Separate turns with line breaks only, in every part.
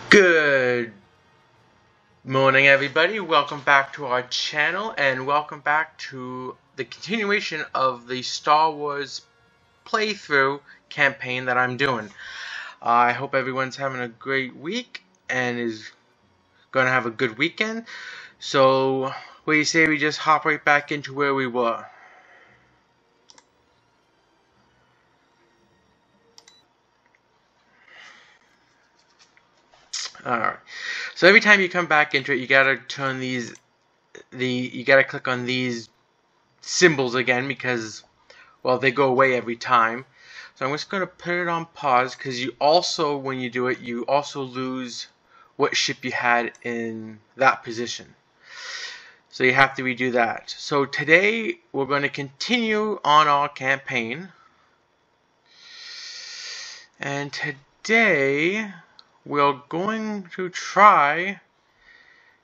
Good morning, everybody. Welcome back to our channel, and welcome back to the continuation of the Star Wars playthrough campaign that I'm doing. I hope everyone's having a great week and is going to have a good weekend. So, what do you say we just hop right back into where we were? Alright. So every time you come back into it, you gotta turn you gotta click on these symbols again because, well, they go away every time. So I'm just going to put it on pause because you also, when you do it, you also lose what ship you had in that position. So you have to redo that. So today we're going to continue on our campaign. And today we're going to try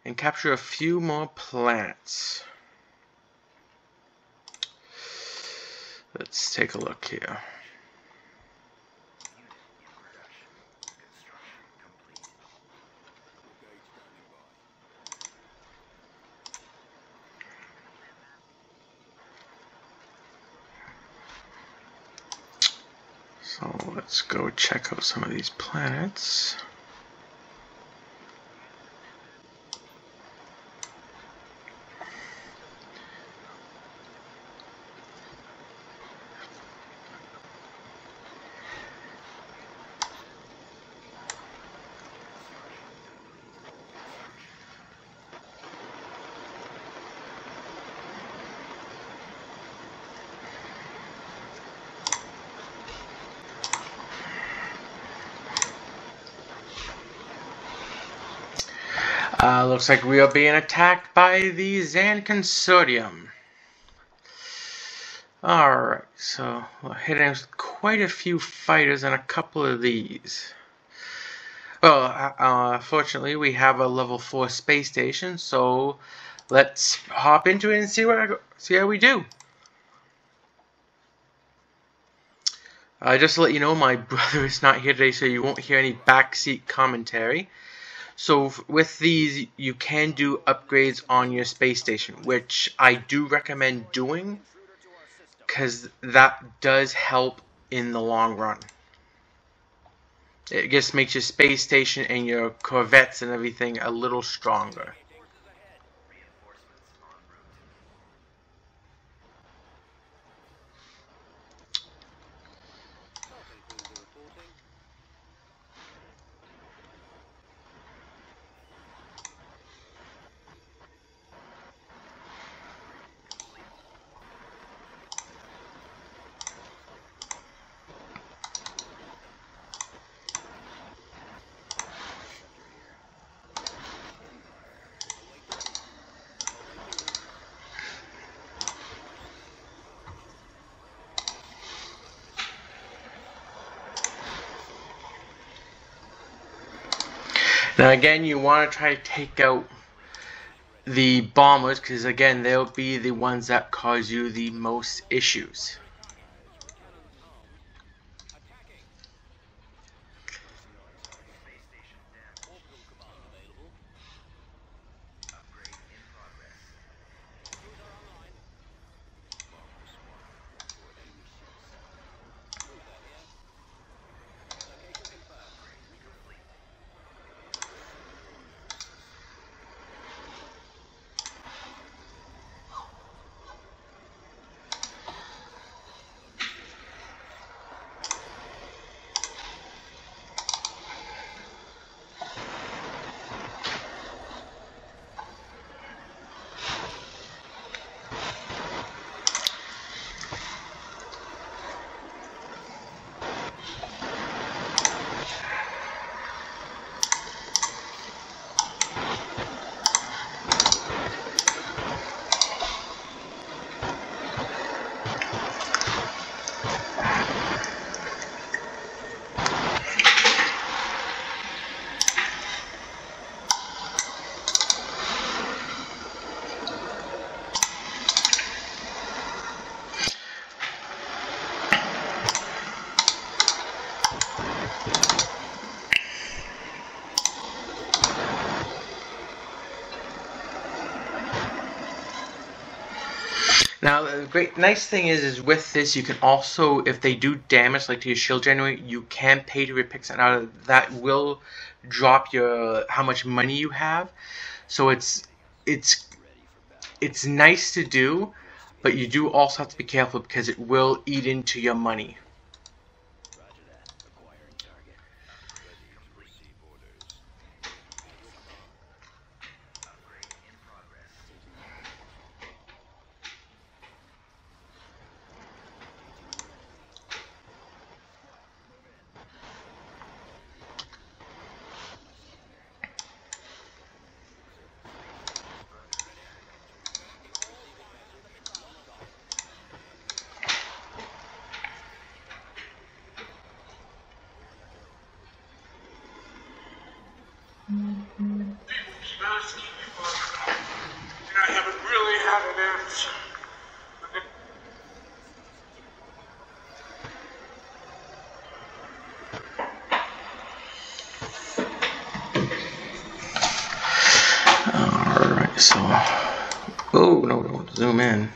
and capture a few more planets. Let's take a look here. So let's go check out some of these planets. Looks like we are being attacked by the Zan Consortium. Alright, so we're hitting quite a few fighters and a couple of these. Well, fortunately we have a level 4 space station, so let's hop into it and see how we do. Just to let you know, my brother is not here today, so you won't hear any backseat commentary. So with these, you can do upgrades on your space station, which I do recommend doing, because that does help in the long run. It just makes your space station and your corvettes and everything a little stronger. Now again, you want to try to take out the bombers, because again, they'll be the ones that cause you the most issues. Now, the nice thing is with this, you can also, if they do damage, like to your shield generator, you can pay to repick something out of that will drop your how much money you have. So it's nice to do, but you do also have to be careful because it will eat into your money.
Keep asking me for it, and I haven't really had an answer.
Alright, so... Oh, no, don't zoom in.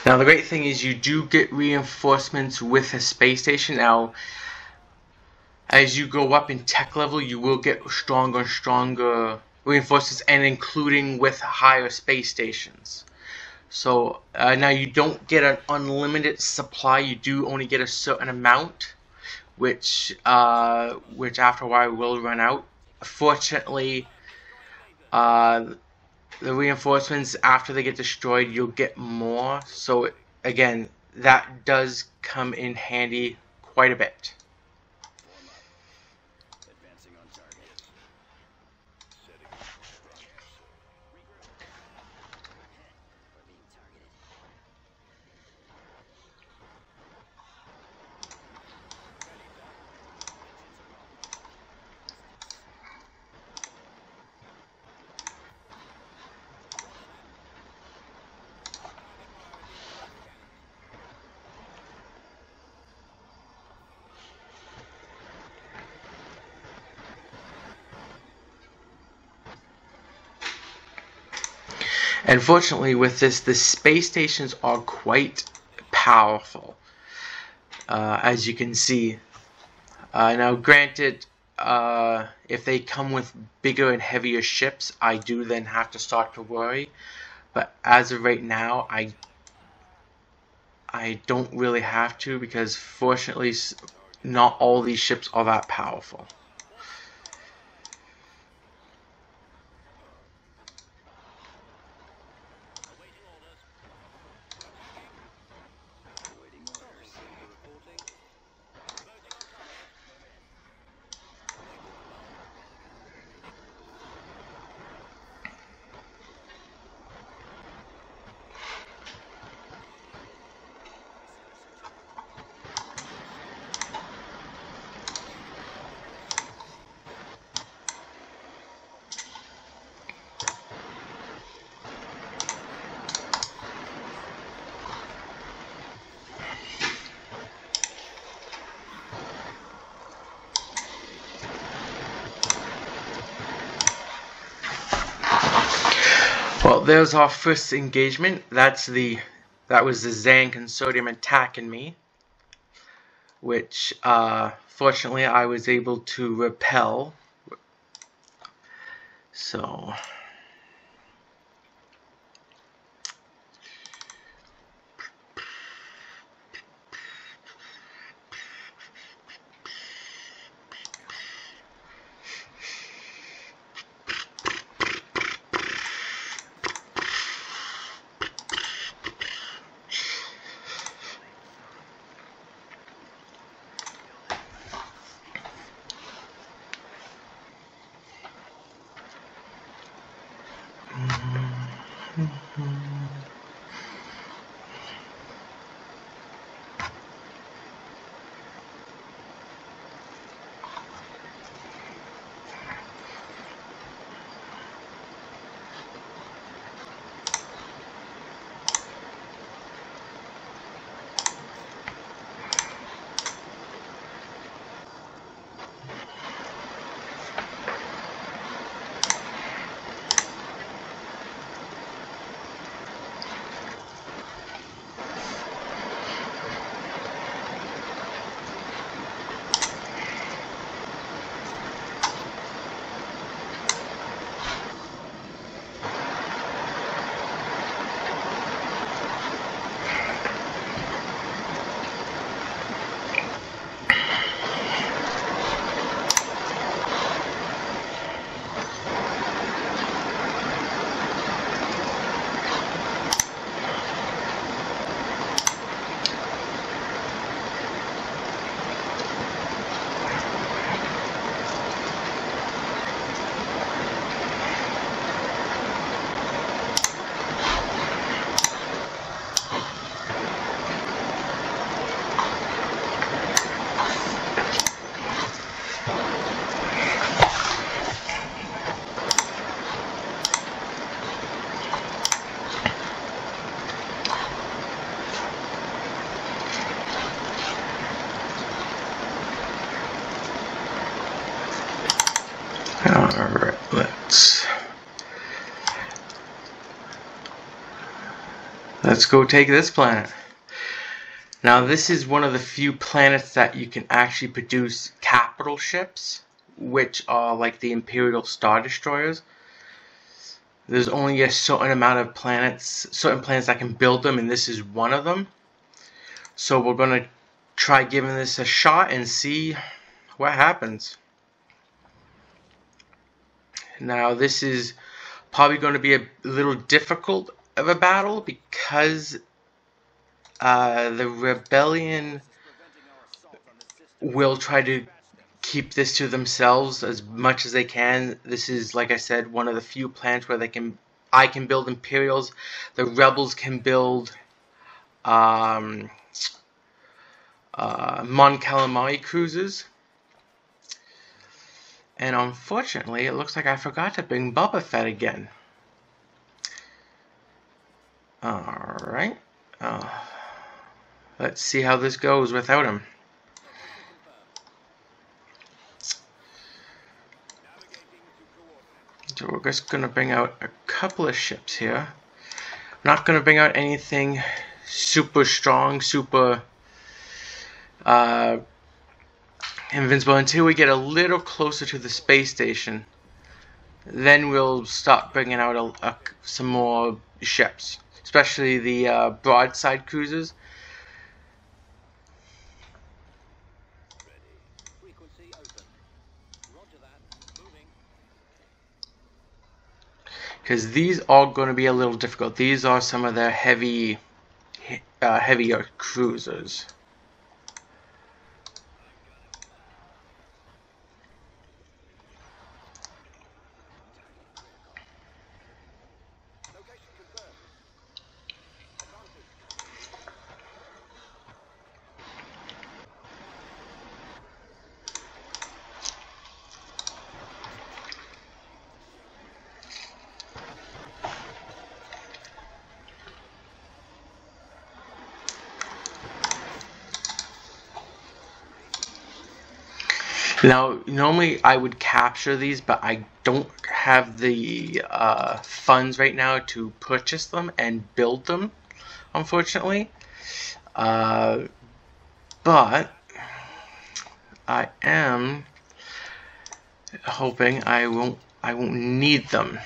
Now the great thing is you do get reinforcements with a space station. Now, as you go up in tech level, you will get stronger and stronger reinforcements, and including with higher space stations. So now you don't get an unlimited supply. You do only get a certain amount, which after a while will run out. Fortunately, the reinforcements, after they get destroyed, you'll get more. So again, that does come in handy quite a bit. Unfortunately, with this, the space stations are quite powerful, as you can see. Now, granted, if they come with bigger and heavier ships, I do then have to start to worry. But as of right now, I don't really have to, because fortunately, not all these ships are that powerful. Well, there's our first engagement. That was the Zan Consortium attacking me. which fortunately I was able to repel. So alright, let's go take this planet. Now this is one of the few planets that you can actually produce capital ships, which are like the Imperial Star Destroyers. There's only a certain amount of certain planets that can build them, and this is one of them. So we're gonna try giving this a shot and see what happens. Now this is probably going to be a little difficult of a battle because the rebellion will try to keep this to themselves as much as they can. This is, like I said, one of the few planets where I can build Imperials. The rebels can build Mon Calamari cruisers. And unfortunately, it looks like I forgot to bring Boba Fett again. Alright. Let's see how this goes without him. So we're just going to bring out a couple of ships here. I'm not going to bring out anything super strong, super invincible until we get a little closer to the space station. Then we'll start bringing out some more ships, especially the broadside cruisers. Because these are going to be a little difficult. These are some of the heavier cruisers. Now, normally I would capture these, but I don't have the funds right now to purchase them and build them, unfortunately. But I am hoping I won't need them.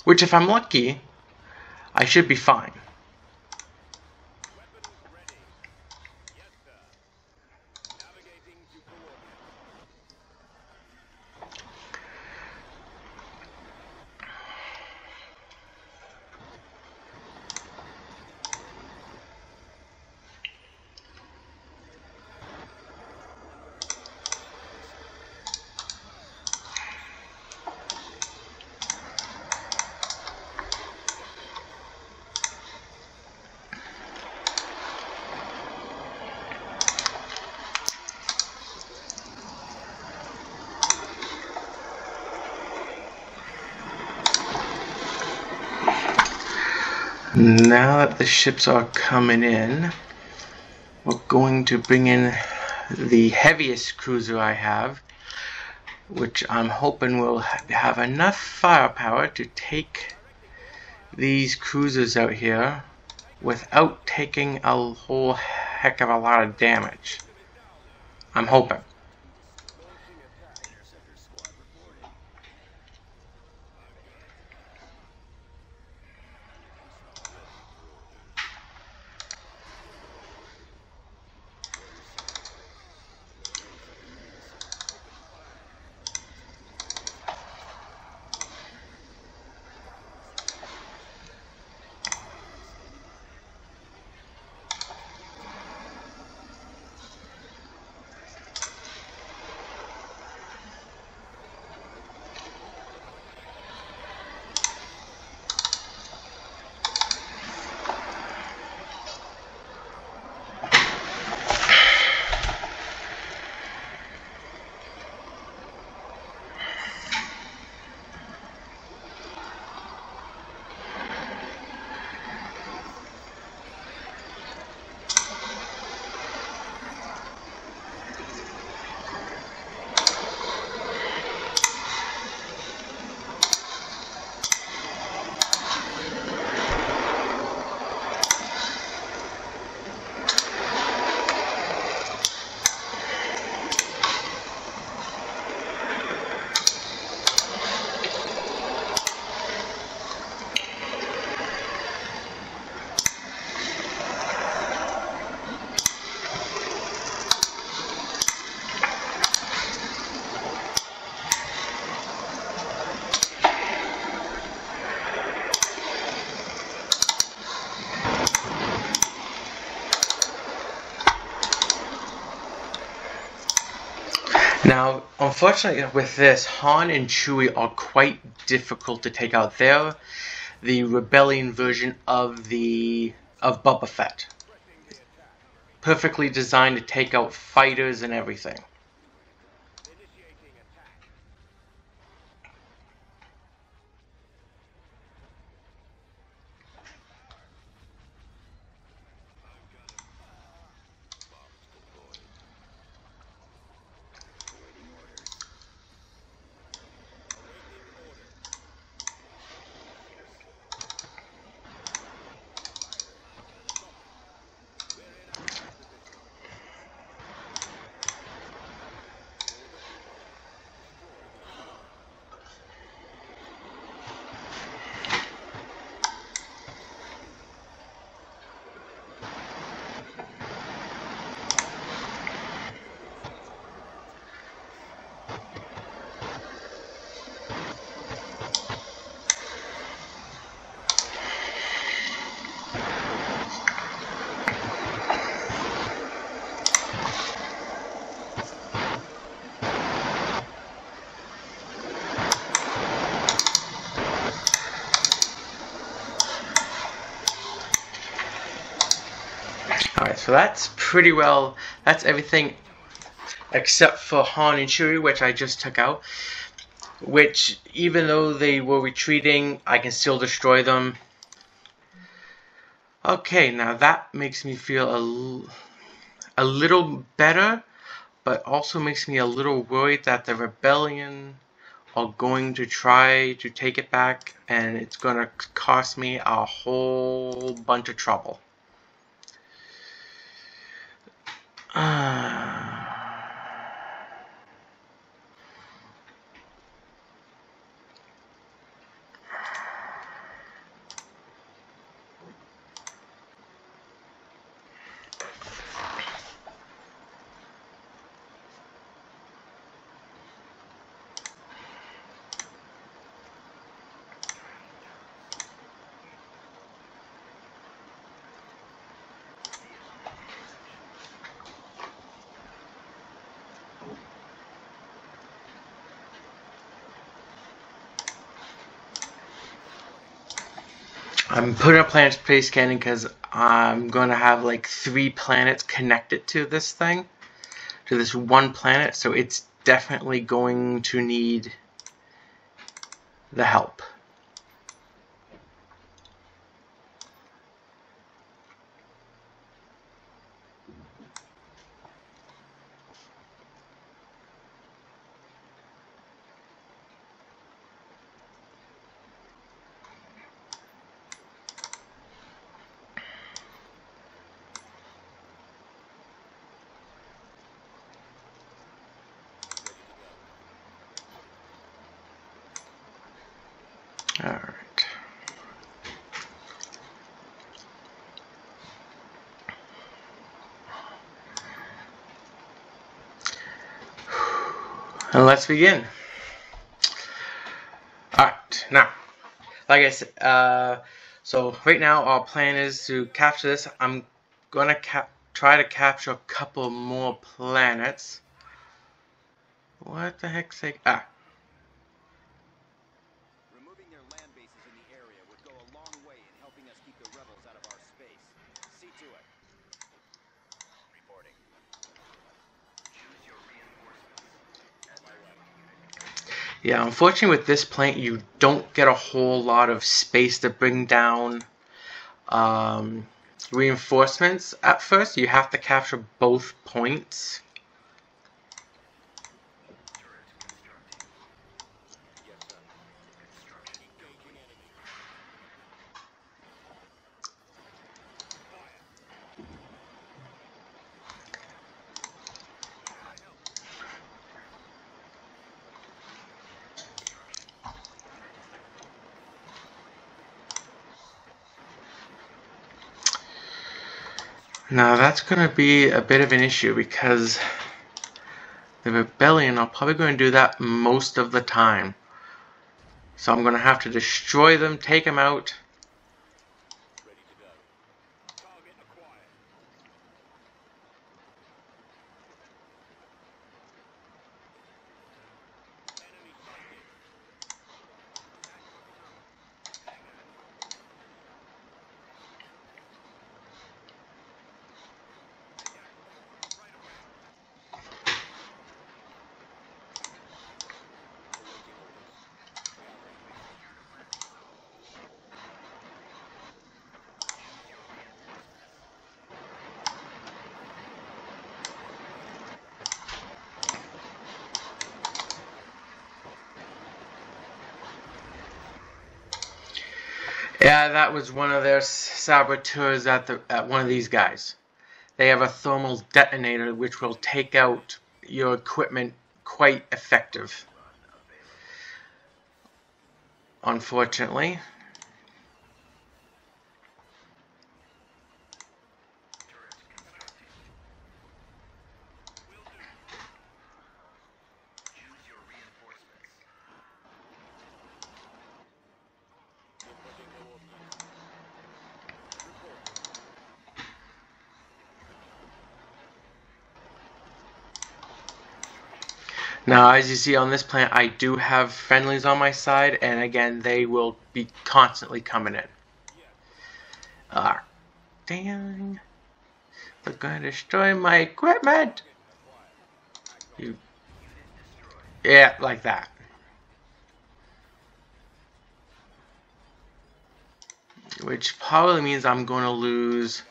Which, if I'm lucky, I should be fine. Now that the ships are coming in, we're going to bring in the heaviest cruiser I have, which I'm hoping will have enough firepower to take these cruisers out here without taking a whole heck of a lot of damage. I'm hoping. Now, unfortunately with this, Han and Chewie are quite difficult to take out. They're the rebellion version of Boba Fett. Perfectly designed to take out fighters and everything. Alright, so that's pretty well, that's everything except for Han and Chewie, which I just took out. Which, even though they were retreating, I can still destroy them. Okay, now that makes me feel a little better, but also makes me a little worried that the rebellion are going to try to take it back, and it's going to cost me a whole bunch of trouble. I'm putting a planet space scanning because I'm going to have like 3 planets connected to this thing, to this one planet, so it's definitely going to need the help. Alright. And let's begin. Alright, now, like I said, so right now our plan is to capture this. I'm gonna try to capture a couple more planets. What the heck's sake?
Removing their land bases in the area would go a long way in helping us keep the rebels out of our space. See to it. Reporting. Choose your reinforcements.
Yeah, unfortunately with this planet you don't get a whole lot of space to bring down reinforcements at first. You have to capture both points. Now that's going to be a bit of an issue because the rebellion are probably going to do that most of the time. So I'm going to have to destroy them, take them out.
Ready to go. Target acquired. Enemy sighted.
Yeah, that was one of their saboteurs at one of these guys. They have a thermal detonator which will take out your equipment quite effective. Unfortunately. Now, as you see on this planet, I do have friendlies on my side, and again, they will be constantly coming in. Dang. They're going to destroy my equipment! Yeah, like that. Which probably means I'm going to lose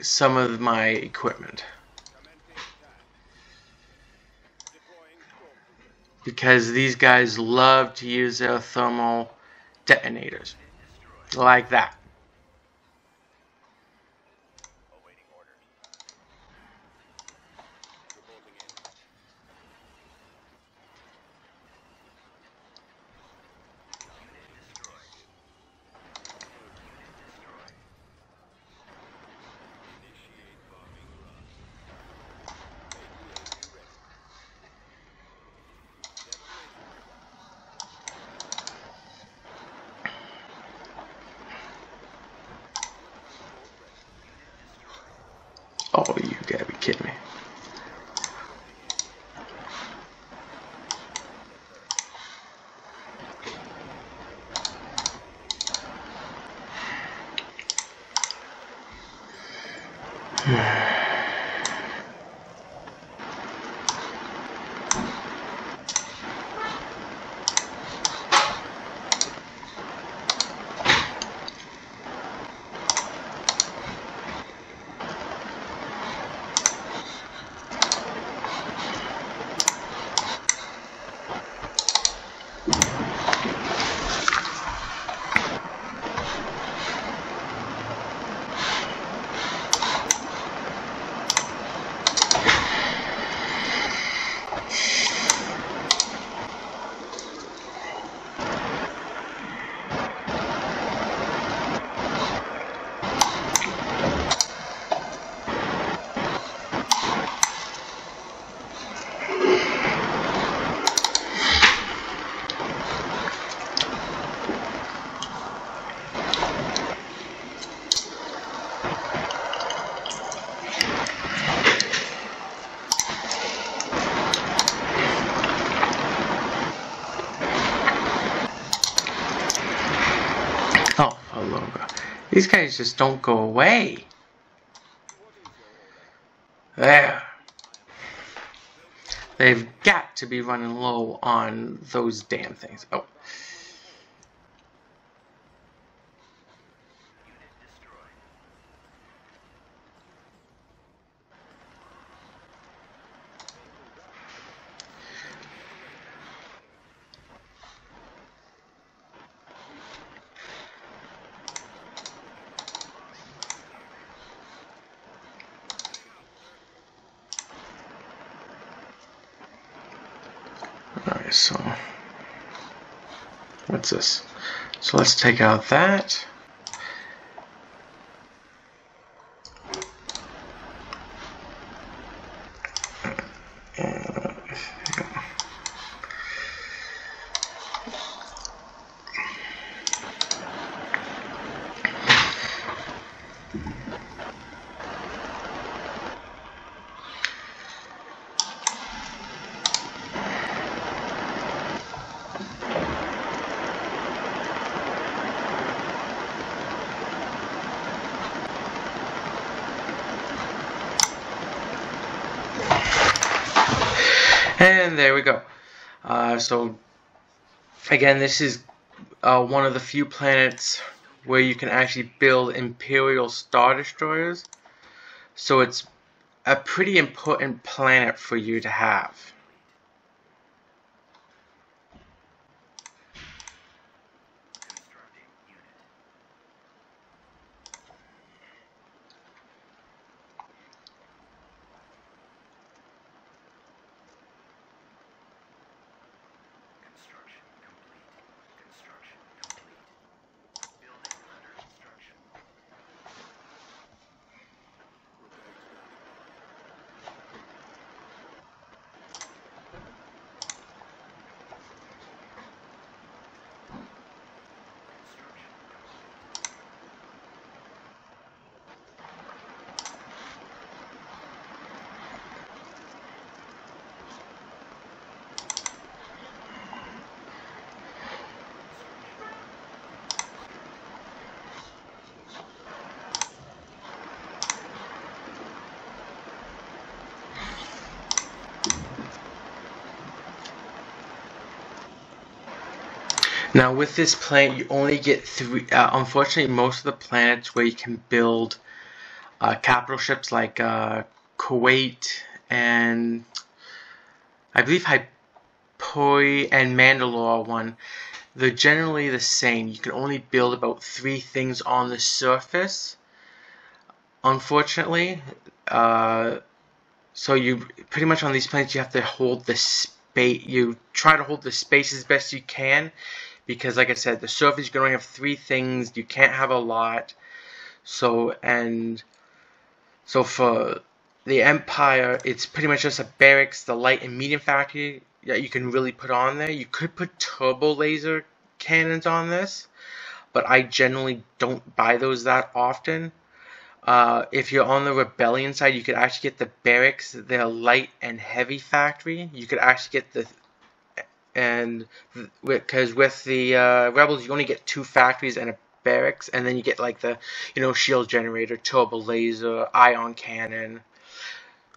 some of my equipment. Because these guys love to use their thermal detonators. Like that. kidding me? Oh, hello. These guys just don't go away. There. They've got to be running low on those damn things. Oh. Alright, so what's this? So let's take out that. And there we go. So again, this is one of the few planets where you can actually build Imperial Star Destroyers. So it's a pretty important planet for you to have. Now with this planet, you only get three. Unfortunately, most of the planets where you can build capital ships like Kuwait and I believe Hypoi and Mandalore one, they're generally the same. You can only build about 3 things on the surface. Unfortunately, so you pretty much on these planets you have to hold the space. You try to hold the space as best you can. Because, like I said, the surface you can only have 3 things. You can't have a lot. So for the Empire, it's pretty much just a barracks, the light and medium factory that you can really put on there. You could put turbo laser cannons on this, but I generally don't buy those that often. If you're on the rebellion side, you could actually get the barracks, their light and heavy factory. You could actually get the and because with the rebels, you only get 2 factories and a barracks, and then you get like the shield generator, turbo laser, ion cannon.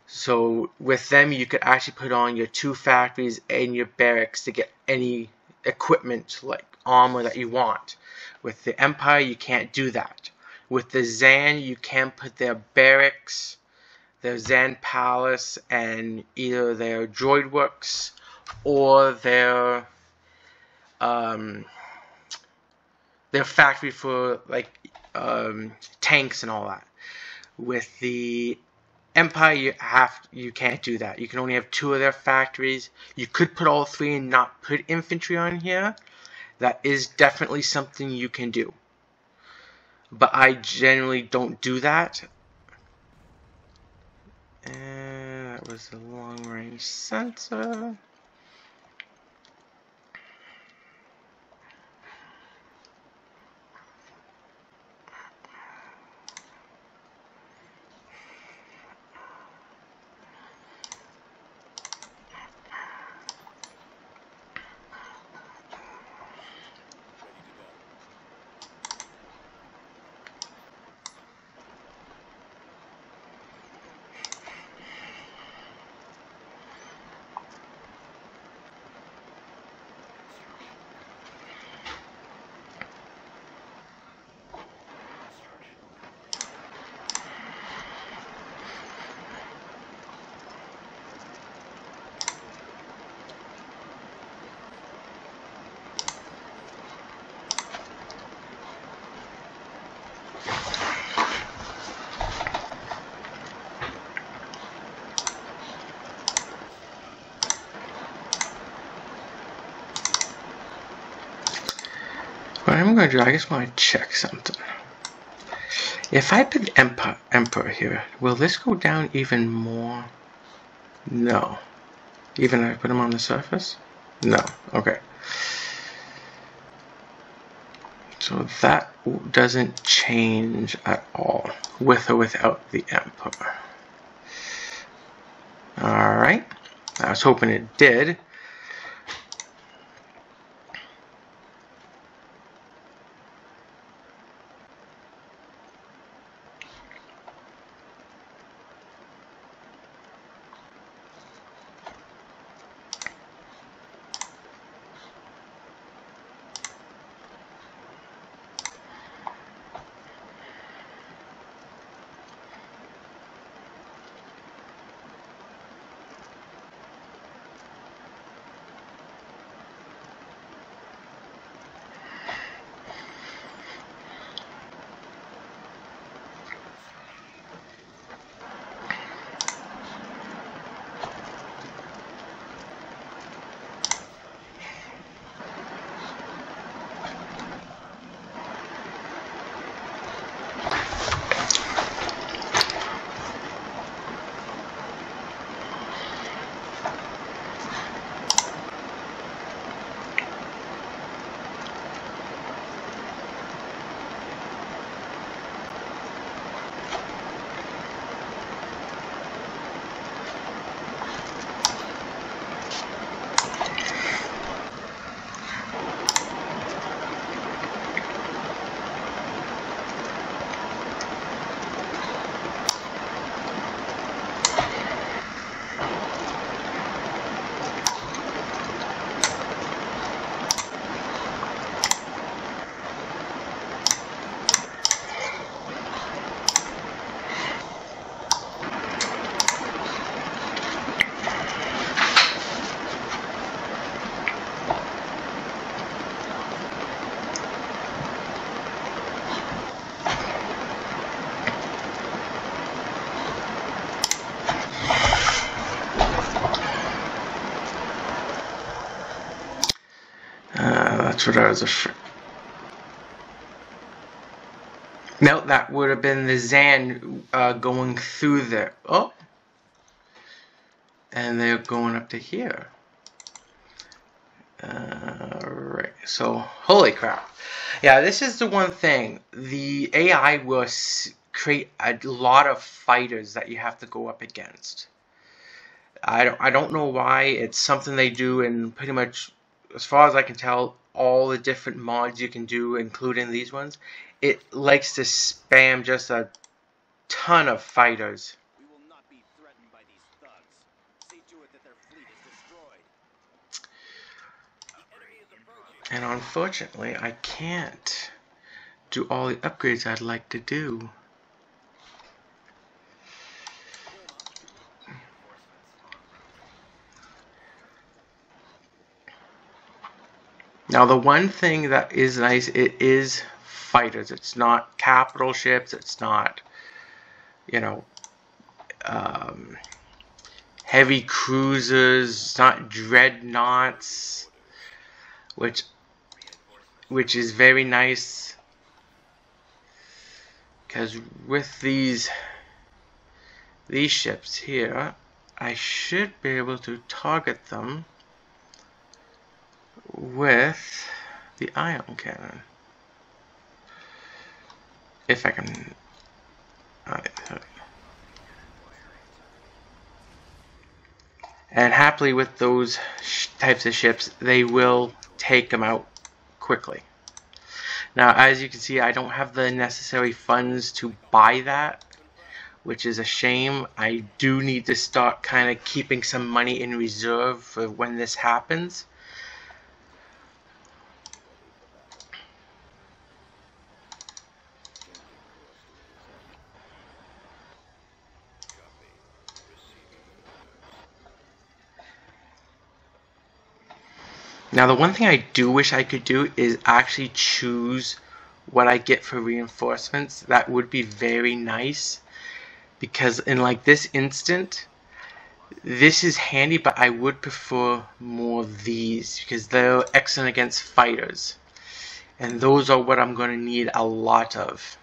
So with them, you could actually put on your 2 factories and your barracks to get any equipment like armor that you want. With the Empire, you can't do that. With the Zan, you can put their barracks, their Zan Palace, and either their droid works or um, their factory for like tanks and all that. With the Empire, you can't do that. You can only have 2 of their factories. You could put all 3 and not put infantry on here. That is definitely something you can do. But I generally don't do that. And that was the long range sensor. What I'm going to do, I just want to check something. If I put Emperor here, will this go down even more? No. Even if I put him on the surface? No. Okay. So that doesn't change at all, with or without the Emperor. Alright. I was hoping it did. That's what I was afraid. No, that would have been the Zan going through there. Oh. And they're going up to here. Right. So, holy crap. Yeah, this is the one thing. The AI create a lot of fighters that you have to go up against. I don't know why. It's something they do in pretty much, as far as I can tell, all the different mods you can do, including these ones. It likes to spam just a ton of fighters.
We will not be threatened by these thugs. See to it that their fleet is destroyed. The enemy is approaching.
And unfortunately, I can't do all the upgrades I'd like to do. Now, the one thing that is nice, it is fighters. It's not capital ships. It's not, you know, heavy cruisers. It's not dreadnoughts, which is very nice. Because with these ships here, I should be able to target them with the ion cannon. If I can. And happily with those types of ships, they will take them out quickly. Now, as you can see, I don't have the necessary funds to buy that, which is a shame. I do need to start kind of keeping some money in reserve for when this happens. Now, the one thing I do wish I could do is actually choose what I get for reinforcements. That would be very nice, because in like this instant, this is handy, but I would prefer more these because they're excellent against fighters, and those are what I'm going to need a lot of.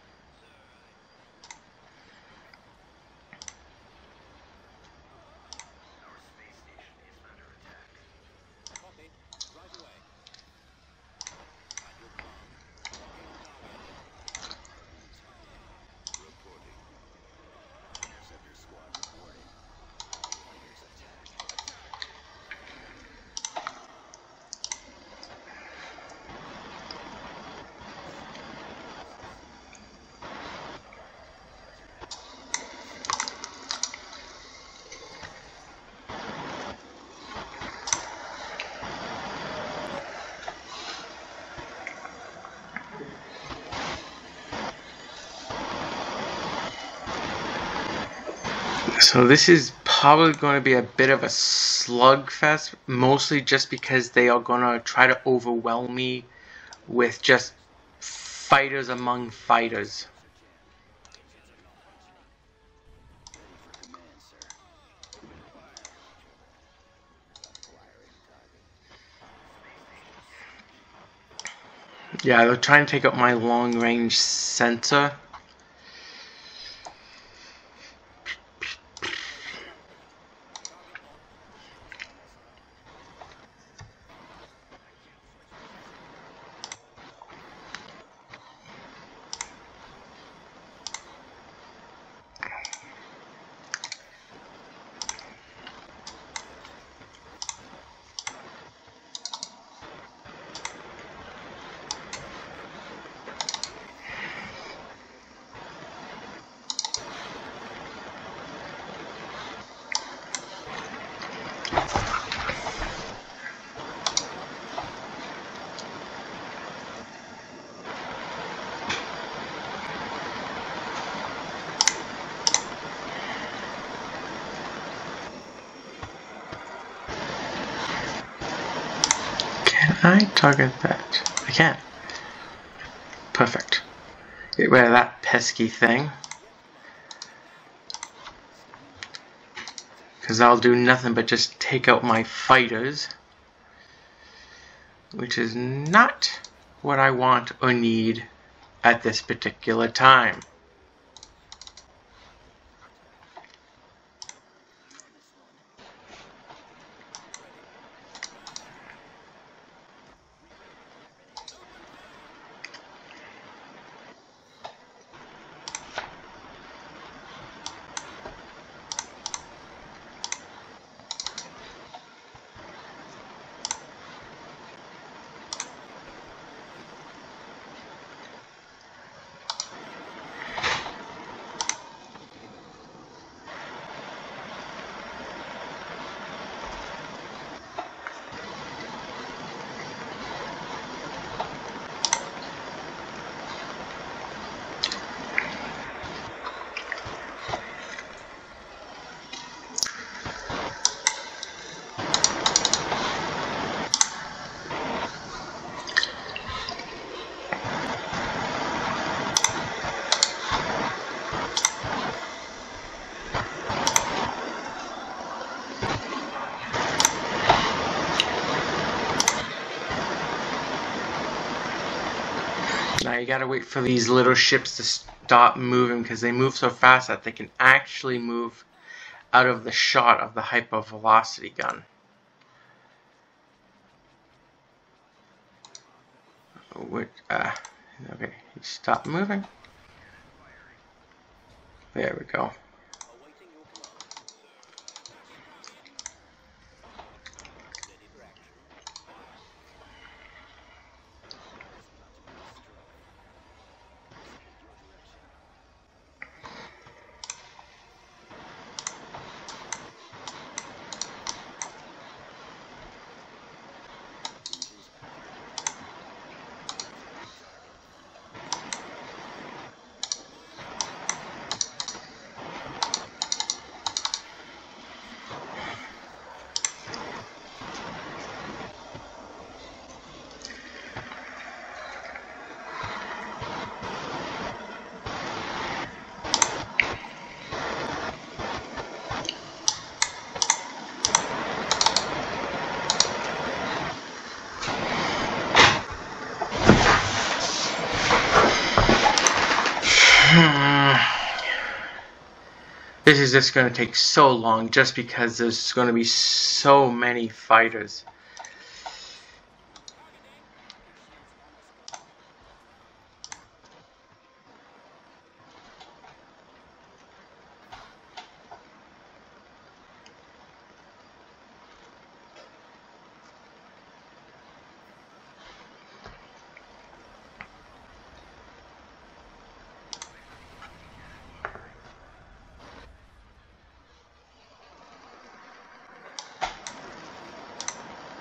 So this is probably going to be a bit of a slugfest, mostly just because they are going to try to overwhelm me with just fighters among fighters. Yeah, they're trying to take out my long-range sensor. Can I target that? I can. Perfect. Get rid of that pesky thing. Because I'll do nothing but just take out my fighters. Which is not what I want or need at this particular time. you gotta wait for these little ships to stop moving because they move so fast that they can actually move out of the shot of the hypervelocity gun. Okay, stop moving. There we go.
Awaiting your command. Steady traction. Is about to be destroyed. Proceed your direction. Engines activated. Locate target.
This is just going to take so long just because there's going to be so many fighters.
Rocket shields almost gone.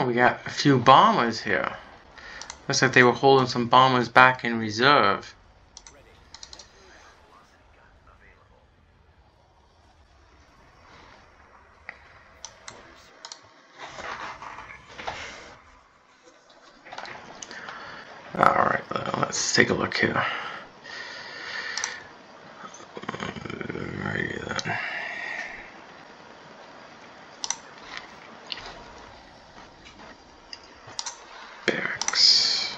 we got a few bombers here. Looks like they were holding some bombers back in reserve. Alright, let's take a look here. Alrighty then. Barracks.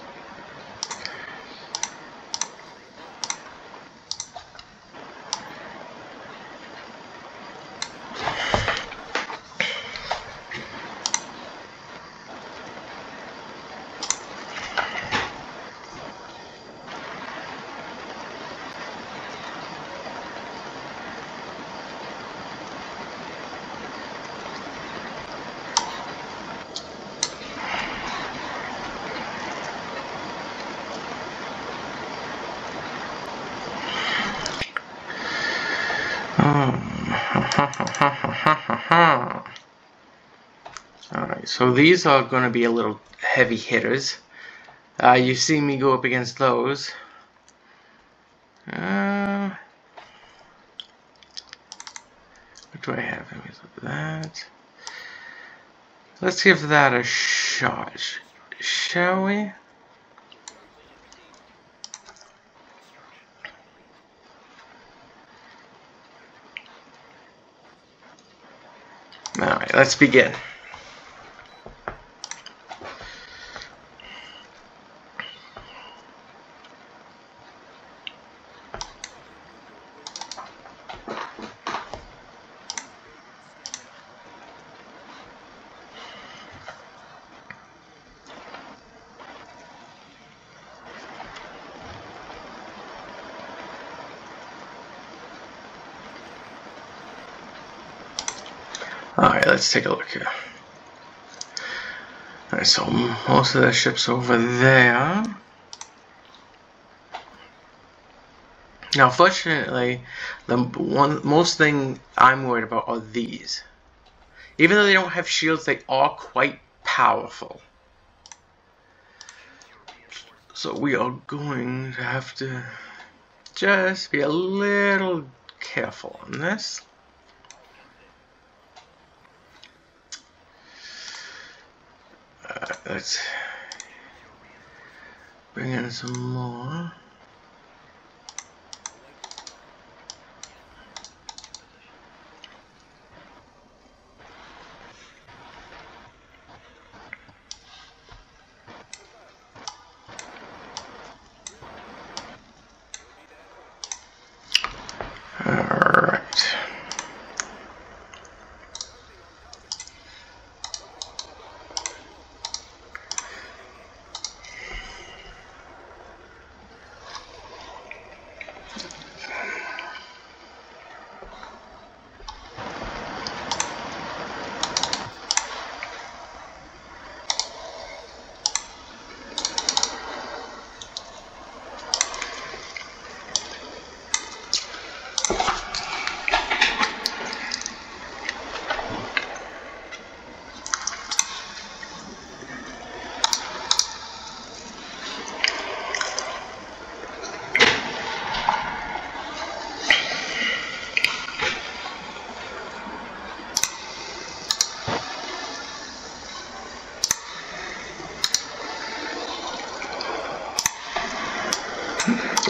Alright, so these are going to be a little heavy hitters. You see me go up against those. What do I have? Let me look at that. Let's give that a shot, shall we? Alright, let's begin. Alright, let's take a look here. Alright, so most of the ships over there. Now, fortunately, the most thing I'm worried about are these. Even though they don't have shields, they are quite powerful. So we are going to have to just be a little careful on this. Let's bring in some more.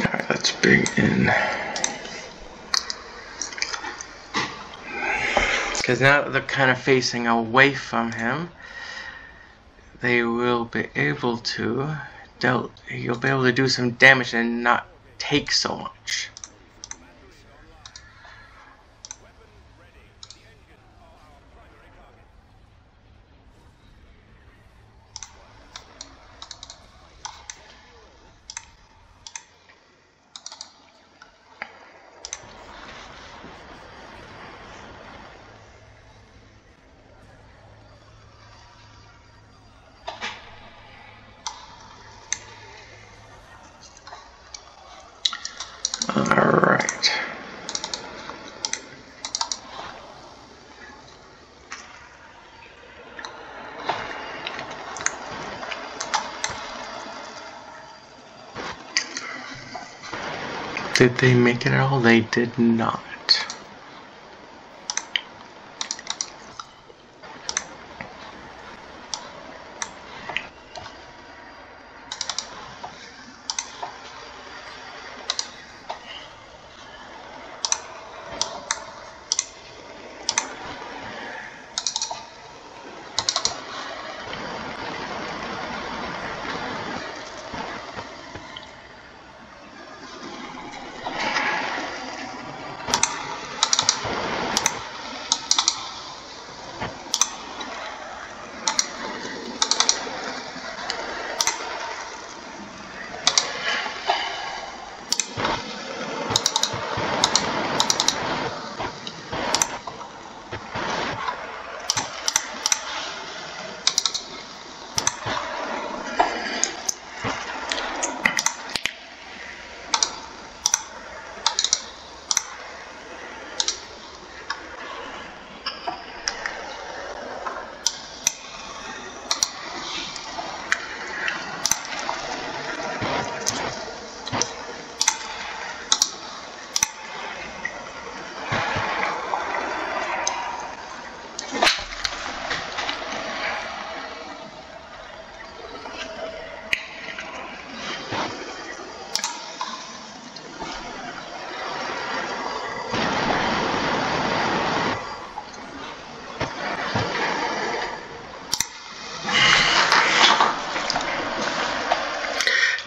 Alright, let's bring in, because now they're kind of facing away from him, they will be able to you'll be able to do some damage and not take so much. Alright. Did they make it at all? They did not.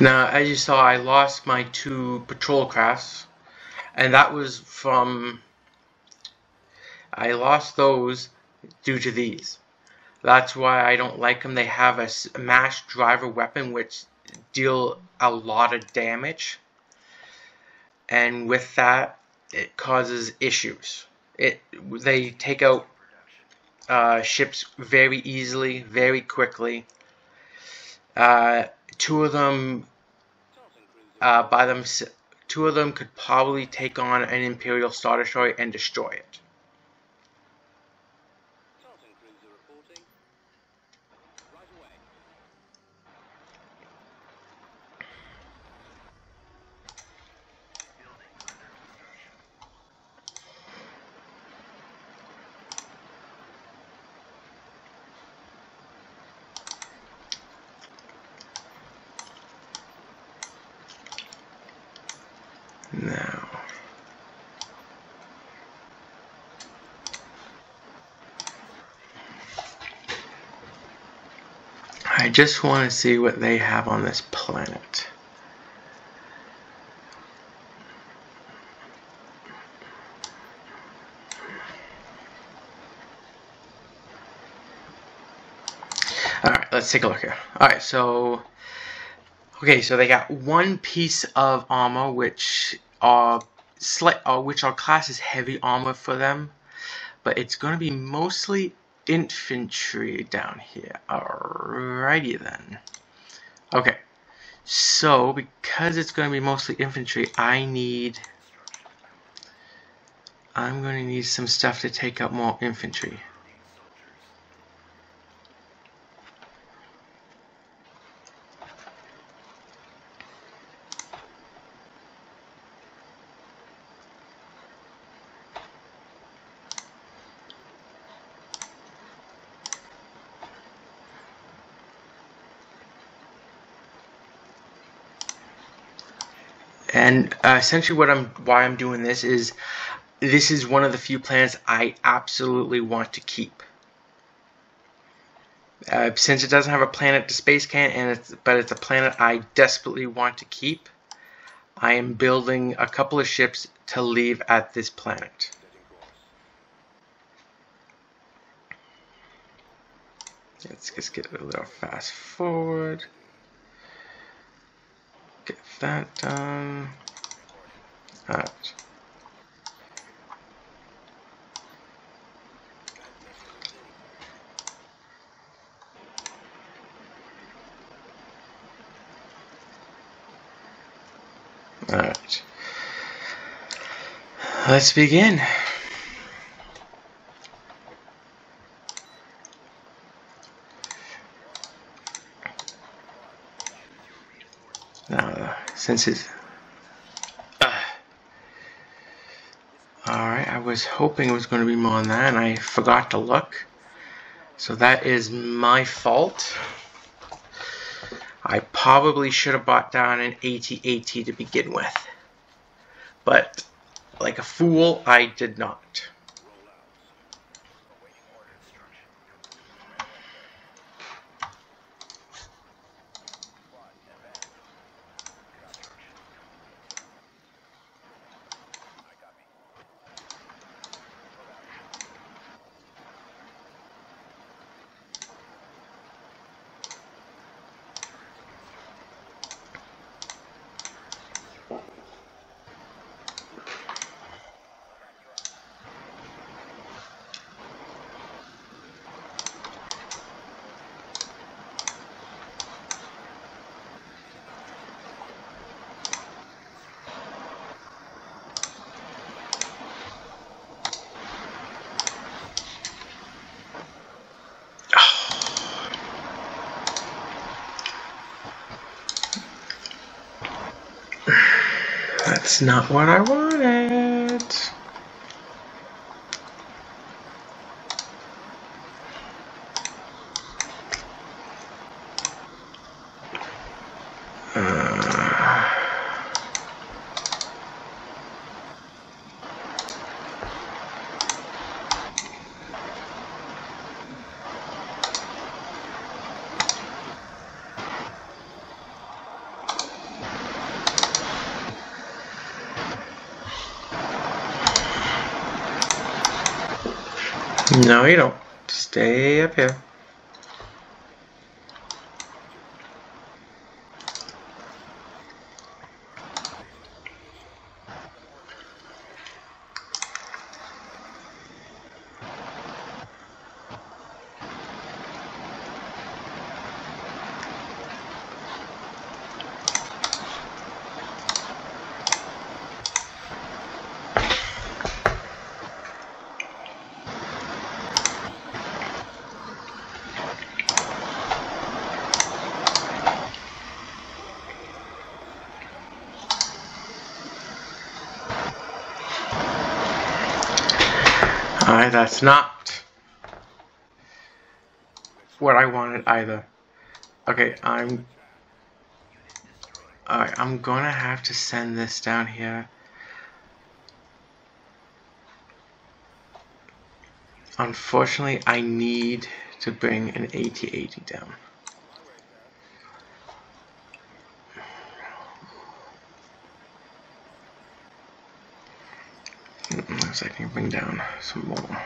Now, as you saw, I lost my 2 patrol crafts, and that was from... I lost those due to these. That's why I don't like them. They have a mass driver weapon which deal a lot of damage, and with that, it causes issues. They take out ships very easily, very quickly. 2 of them by them, 2 of them could probably take on an Imperial Star Destroyer and destroy it. Now, I just want to see what they have on this planet. Alright, let's take a look here. Alright, so... Okay, so they got 1 piece of armor, which are classed as heavy armor for them, but it's going to be mostly infantry down here. Alrighty then. Okay, so because it's going to be mostly infantry, I'm going to need some stuff to take out more infantry. And essentially why I'm doing this is one of the few planets I absolutely want to keep. Since it doesn't have a planet to space can, but it's a planet I desperately want to keep, I am building a couple of ships to leave at this planet. Let's just get a little fast forward. Get that done. Alright. Alright. Let's begin. Now, since it's... Alright, I was hoping it was going to be more than that, and I forgot to look. So that is my fault. I probably should have bought down an AT-AT to begin with. But, like a fool, I did not. That's not what I wanted. No, you don't. Stay up here. Alright, that's not what I wanted either. Okay, Alright, I'm gonna have to send this down here. Unfortunately, I need to bring an AT-AT down. So I can bring down some more.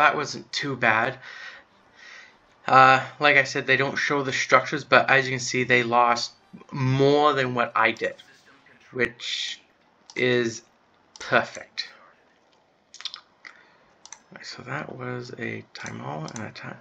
that wasn't too bad. Like I said, they don't show the structures, but as you can see, they lost more than what I did, which is perfect. So that was a time all and a time.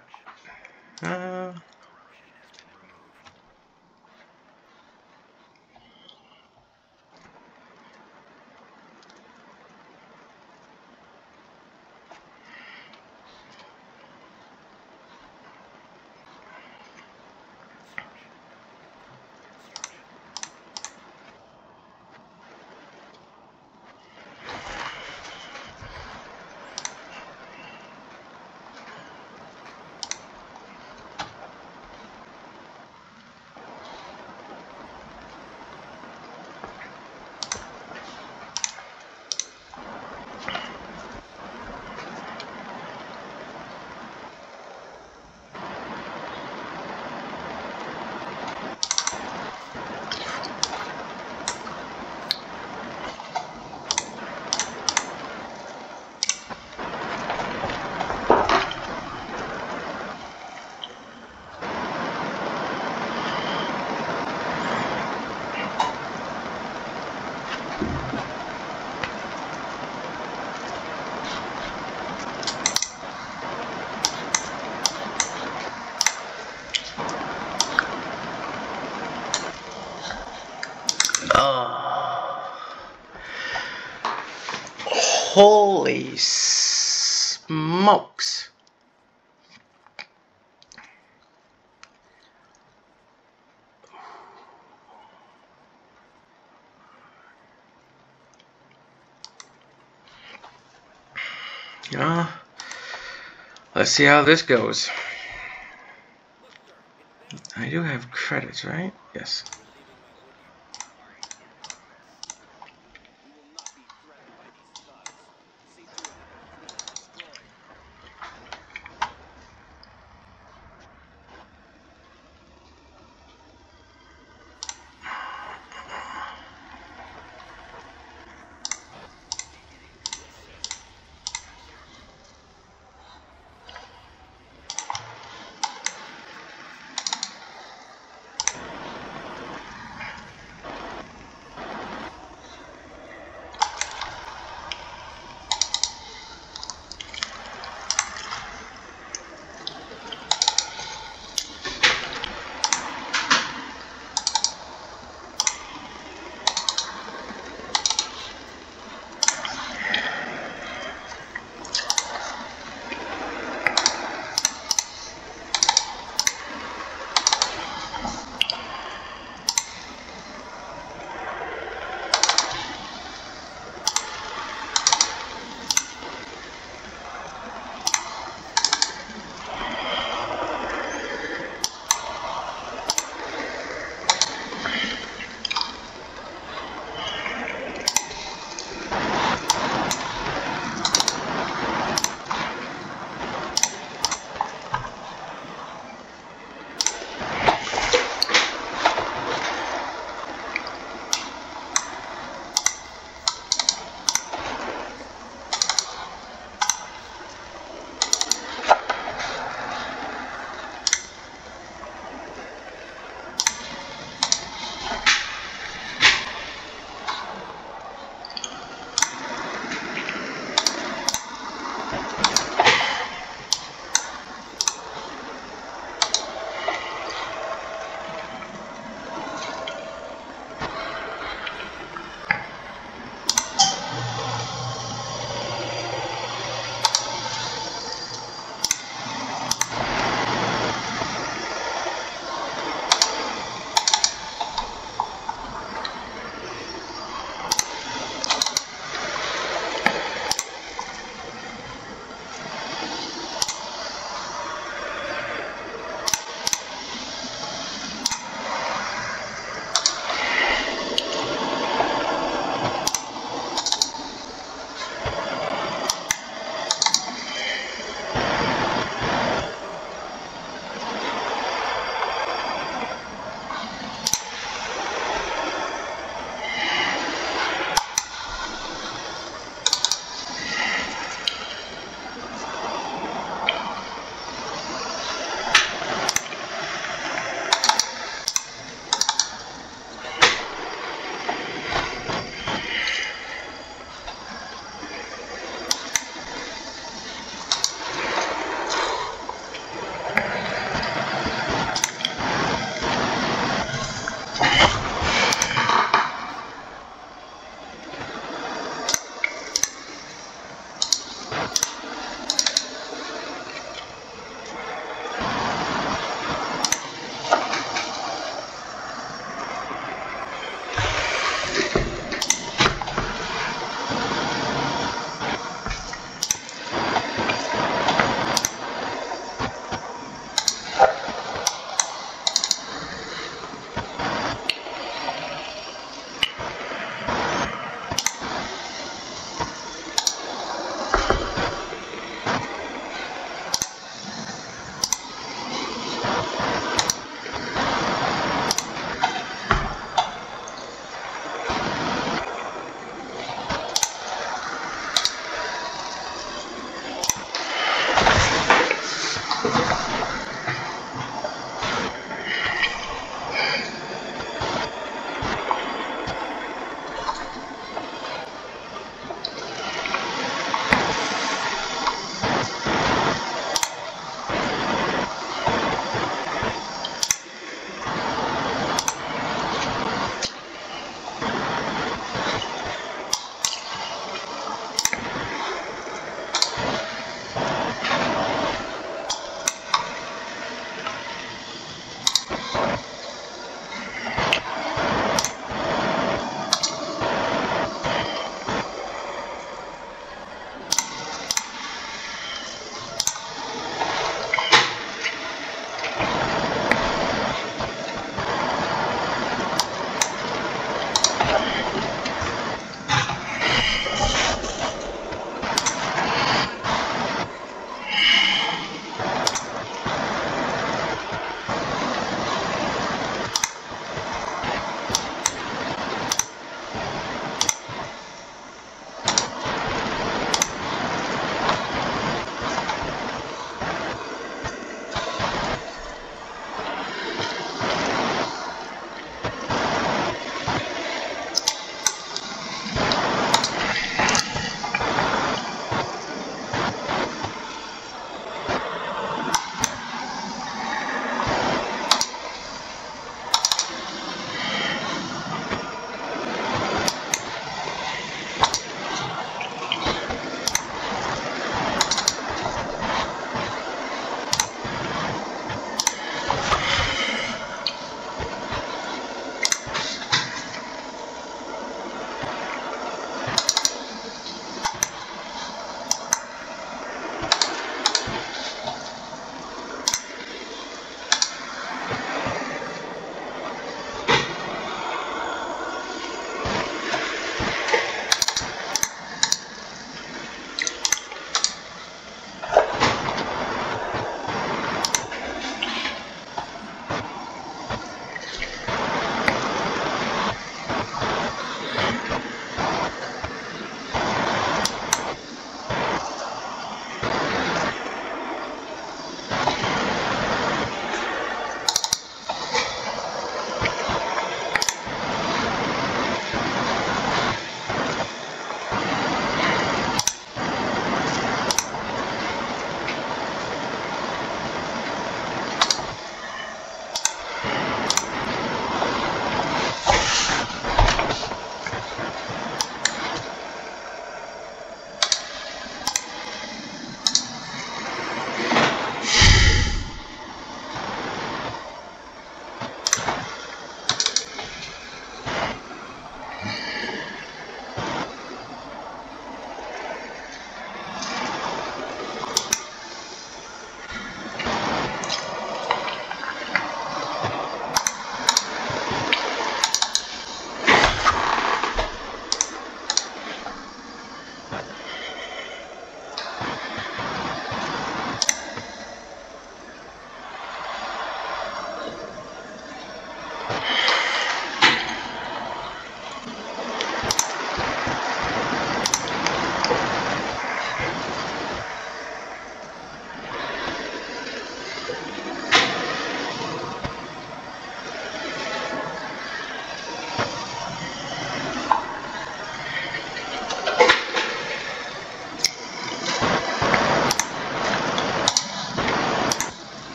Holy smokes. Let's see how this goes. I do have credits, right? Yes.
You will not be threatened by these thugs. See to it that their fleet is destroyed.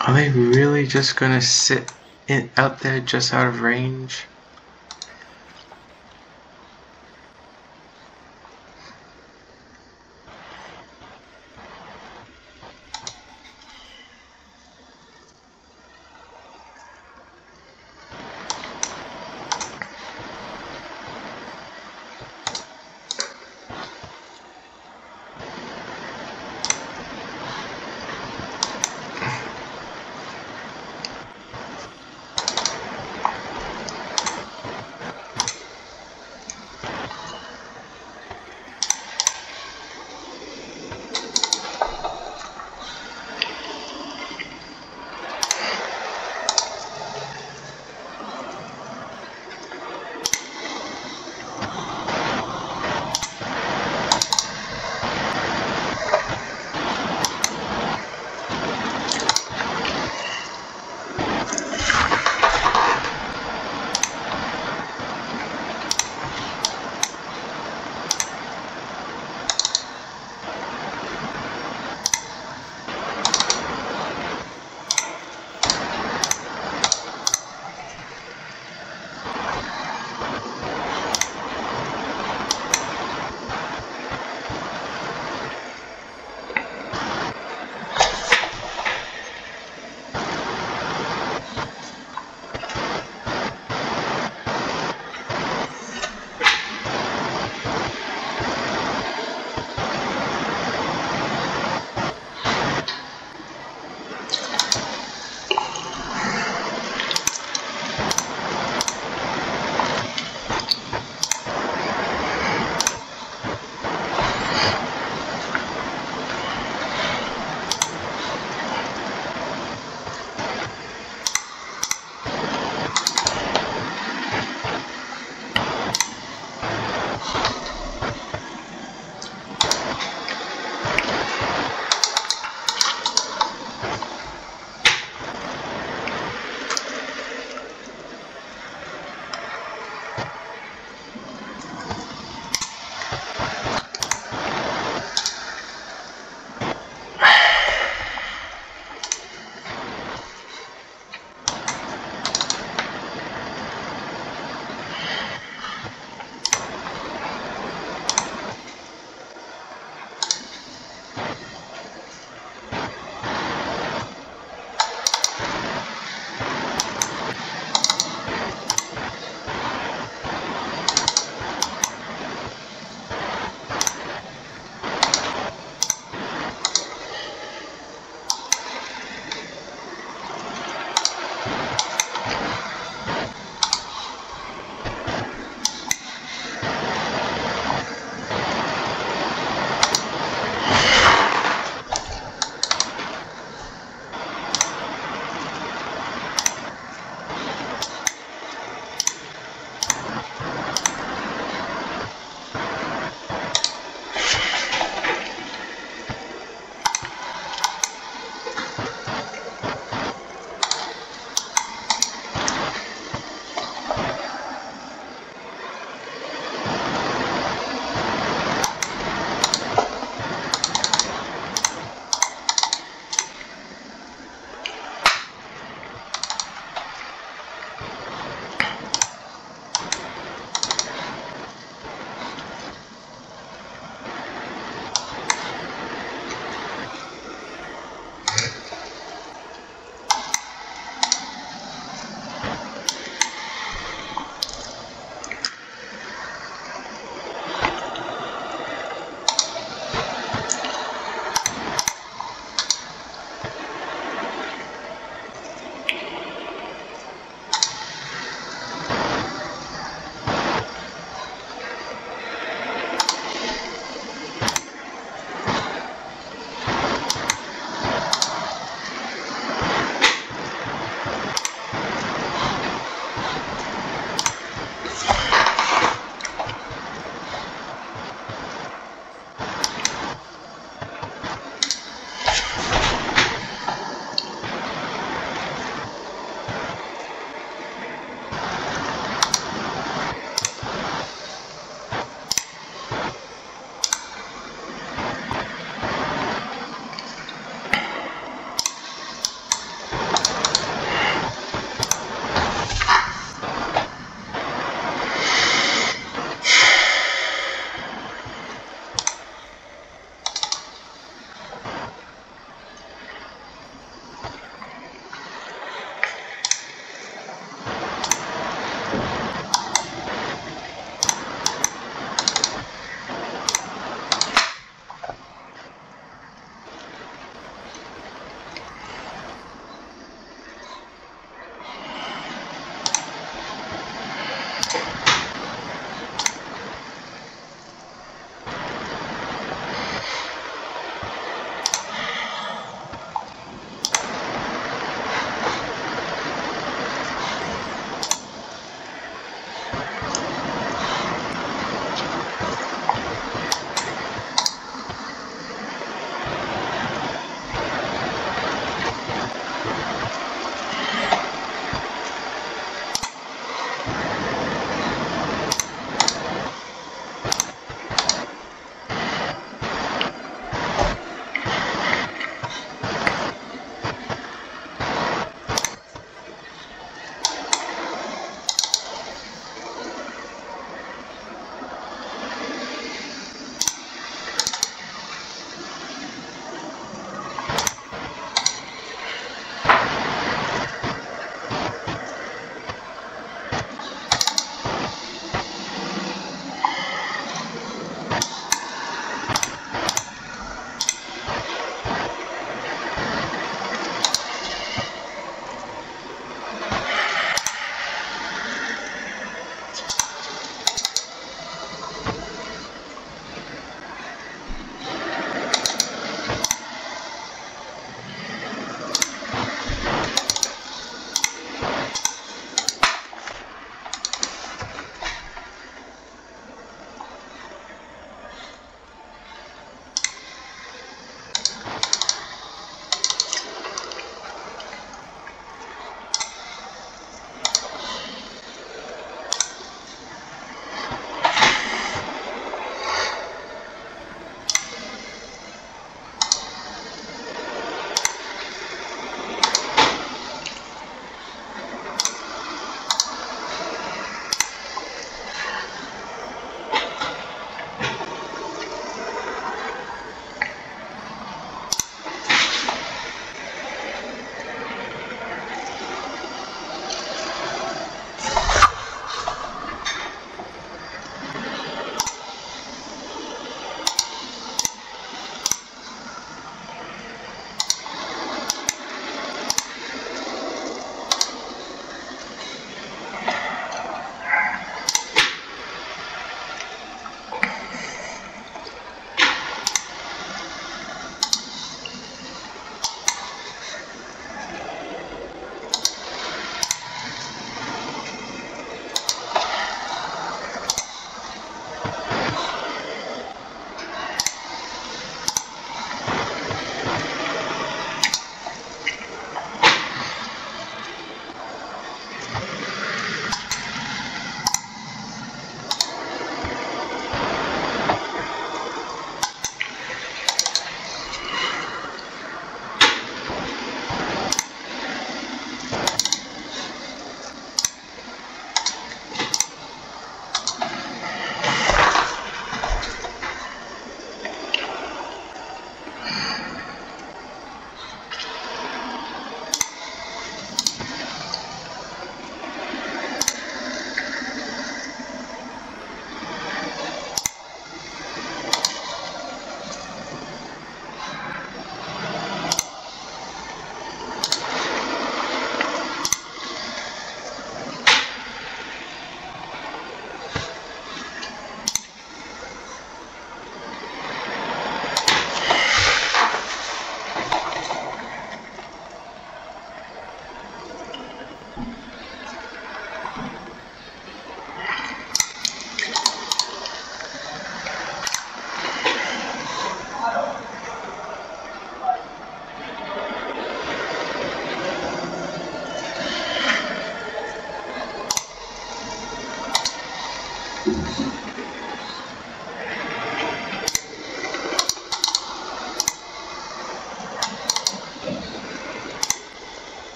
Are they really just gonna sit out there just out of range?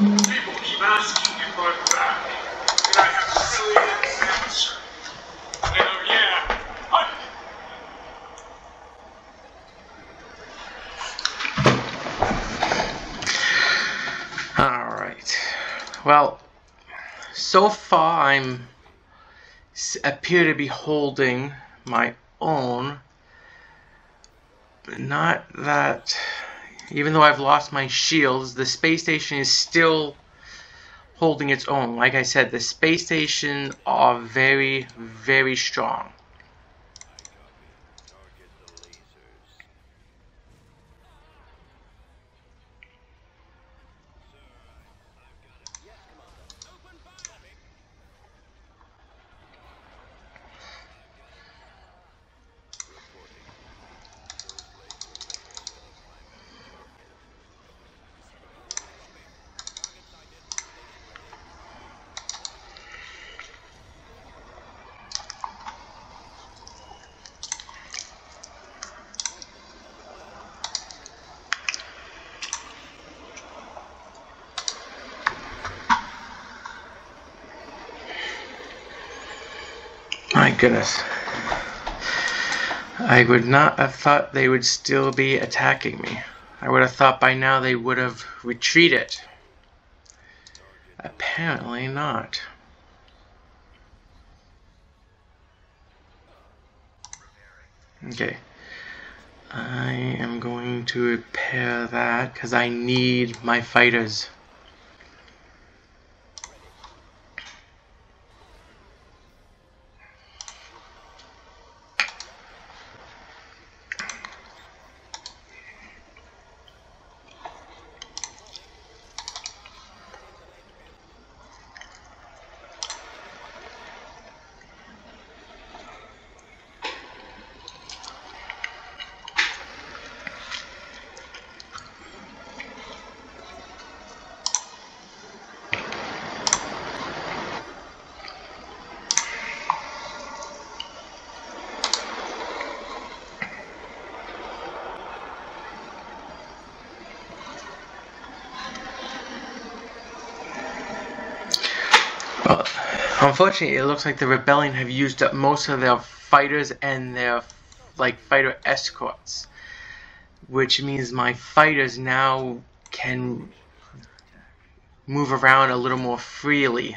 People keep asking if I'm back, and I have a brilliant answer. And they go, yeah,
Alright. Well, so far appear to be holding my own. But not that... Even though I've lost my shields, the space station is still holding its own. Like I said, the space station are very, very strong. My goodness. I would not have thought they would still be attacking me. I would have thought by now they would have retreated. Apparently not. Okay. I am going to repair that because I need my fighters. Well, unfortunately, it looks like the rebellion have used up most of their fighters and their fighter escorts, which means my fighters now can move around a little more freely.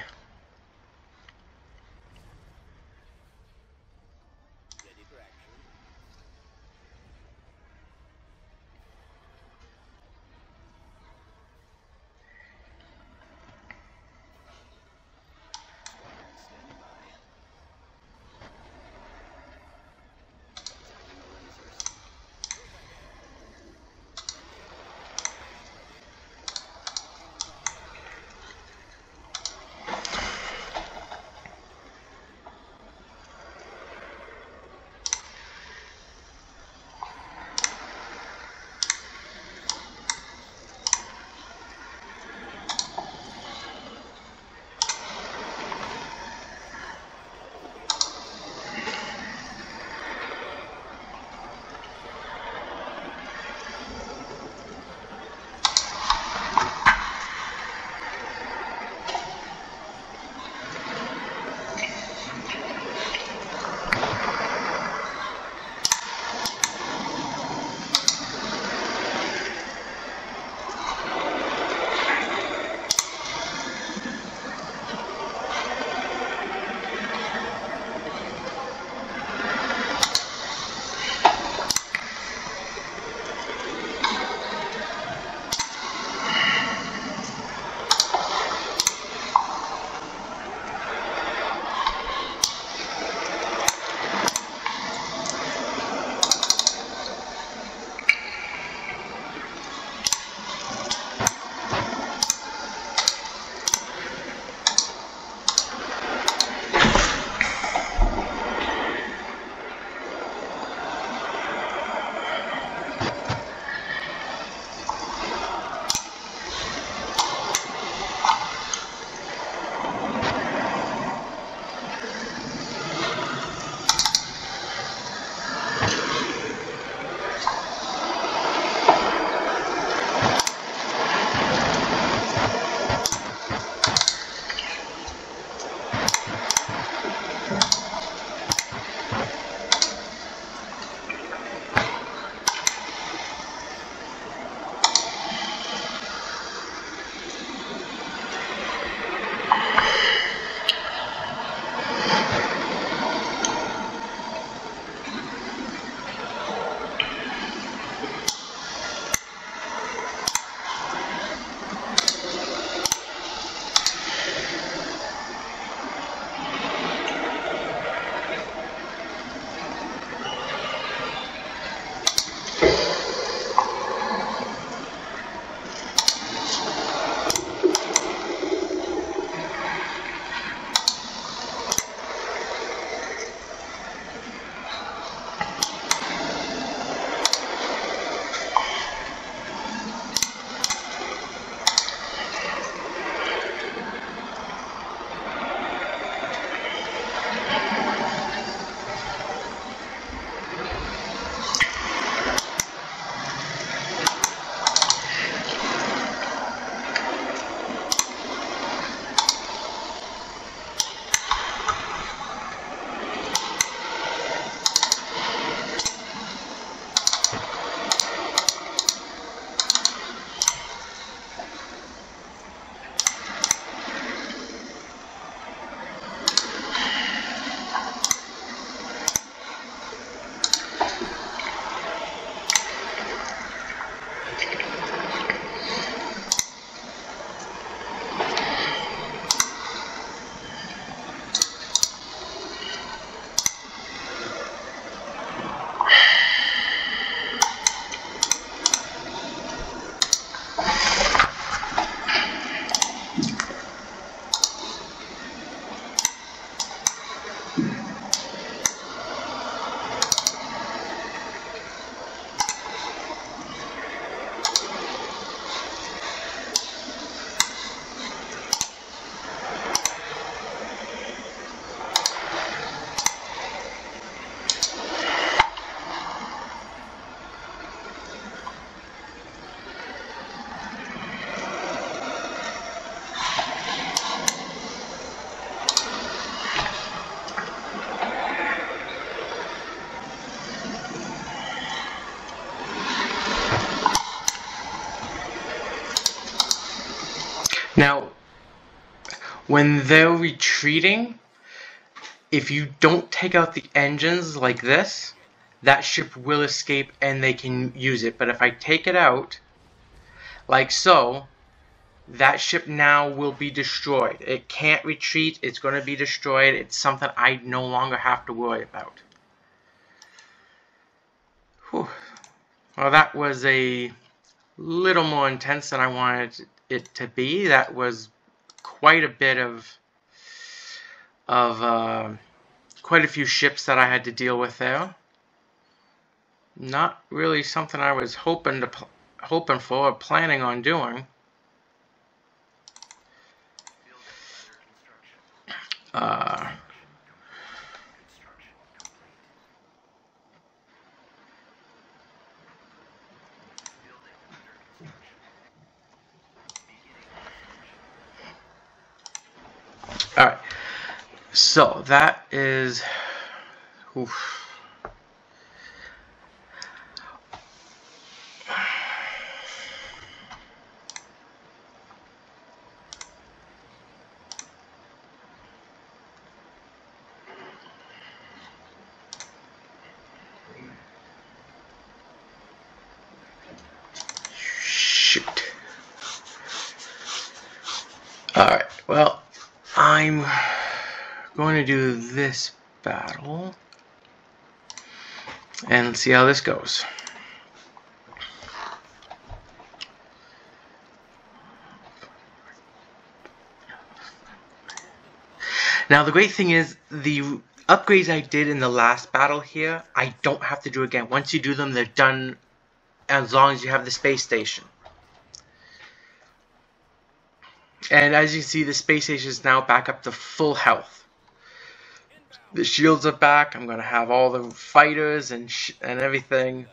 Now, when they're retreating, if you don't take out the engines like this, that ship will escape and they can use it. But if I take it out, like so, that ship now will be destroyed. It can't retreat. It's going to be destroyed. It's something I no longer have to worry about. Whew. Well, that was a little more intense than I wanted it to be. That was quite a bit of quite a few ships that I had to deal with there. Not really something I was hoping for or planning on doing. Alright, so that is... Oof. Shoot. Alright, well, I'm going to do this battle and see how this goes. Now the great thing is, the upgrades I did in the last battle here, I don't have to do again. Once you do them, they're done as long as you have the space station. And as you see, the space station is now back up to full health. The shields are back. I'm going to have all the fighters and everything.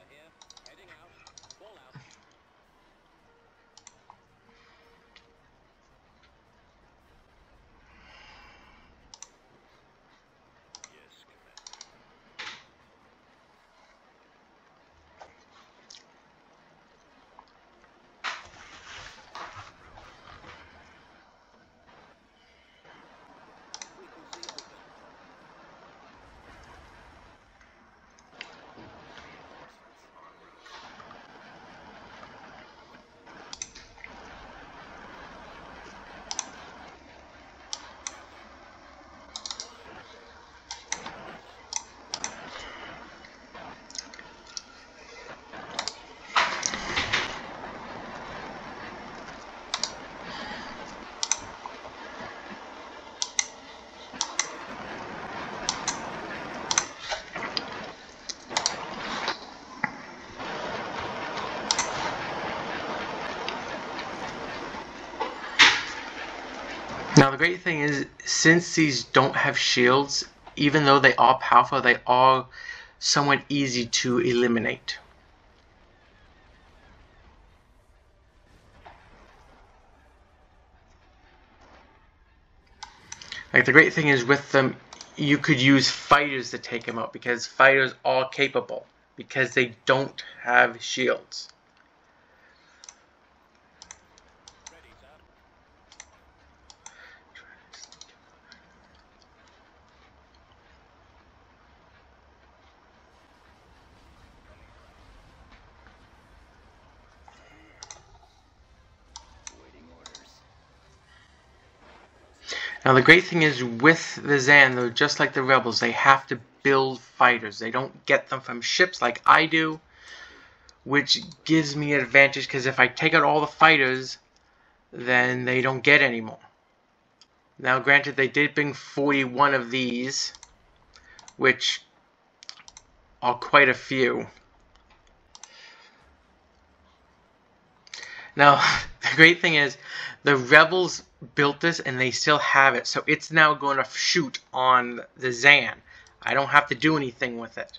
Now the great thing is, since these don't have shields, even though they are powerful, they are somewhat easy to eliminate. Like, the great thing is with them, you could use fighters to take them out, because fighters are capable, because they don't have shields. Now the great thing is with the Zan, though, just like the Rebels, they have to build fighters. They don't get them from ships like I do, which gives me an advantage, because if I take out all the fighters, then they don't get any more. Now granted, they did bring 41 of these, which are quite a few. Now, the great thing is, the Rebels built this and they still have it, so it's now going to shoot on the Zan. I don't have to do anything with it.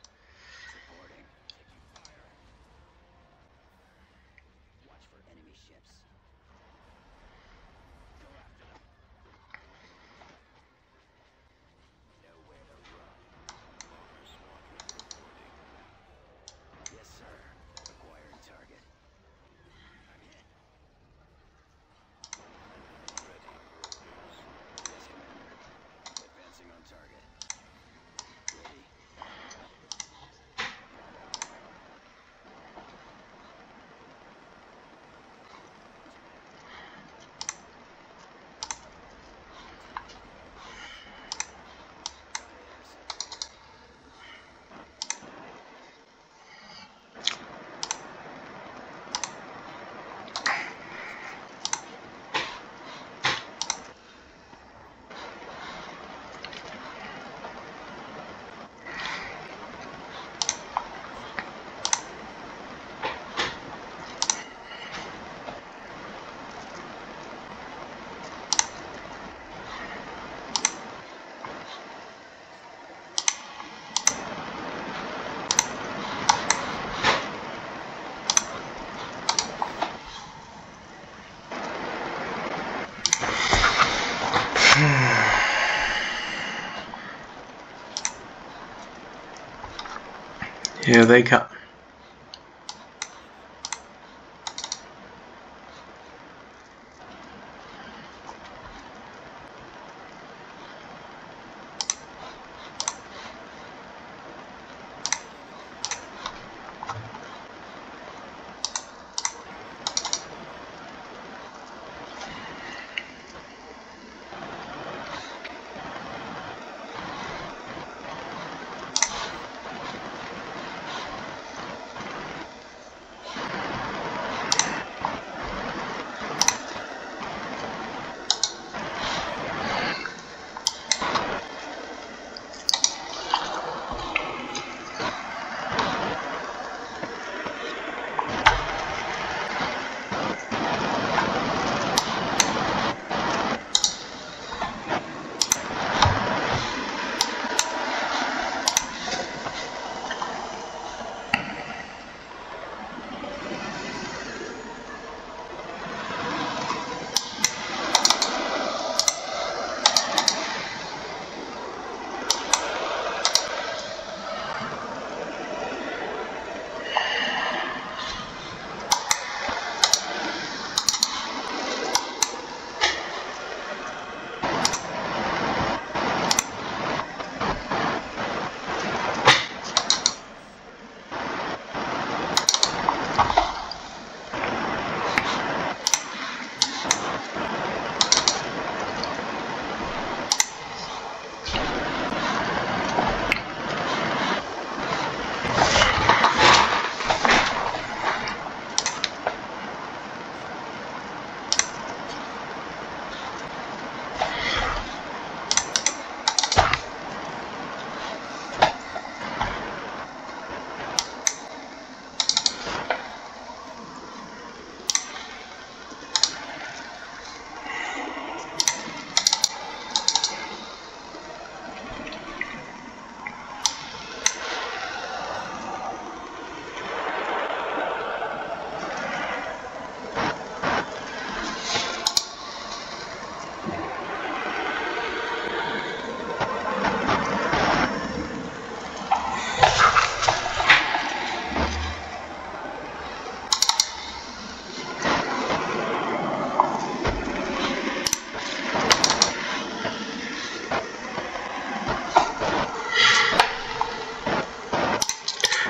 Here they come.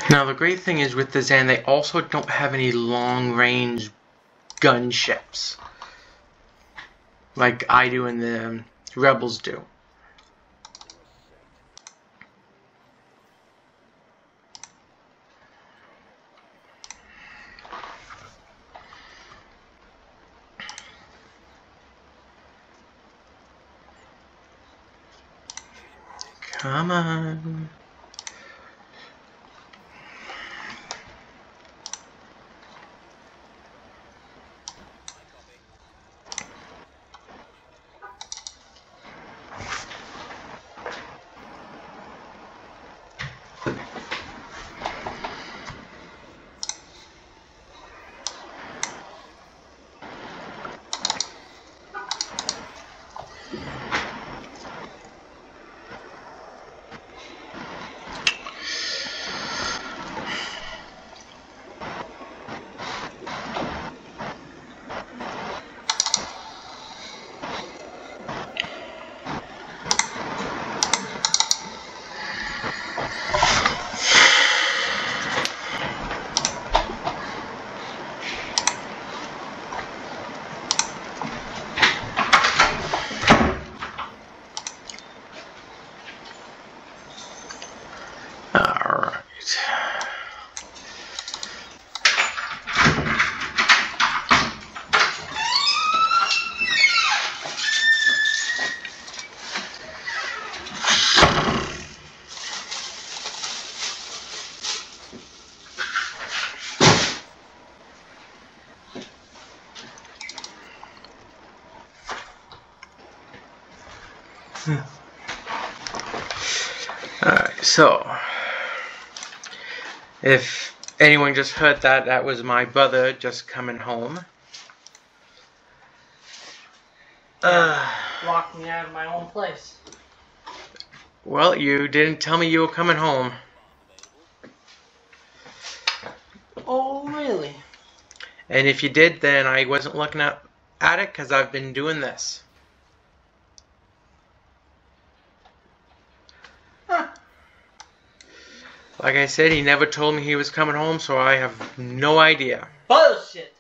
Now the great thing is with the Zan, they also don't have any long-range gunships like I do and the Rebels do. Come on. Alright, so if anyone just heard that, that was my brother just coming home.
Locked me out of my own place.
Well, you didn't tell me you were coming home.
Oh, really?
And if you did, then I wasn't looking at it because I've been doing this.
Huh.
Like I said, he never told me he was coming home, so I have no idea.
Bullshit.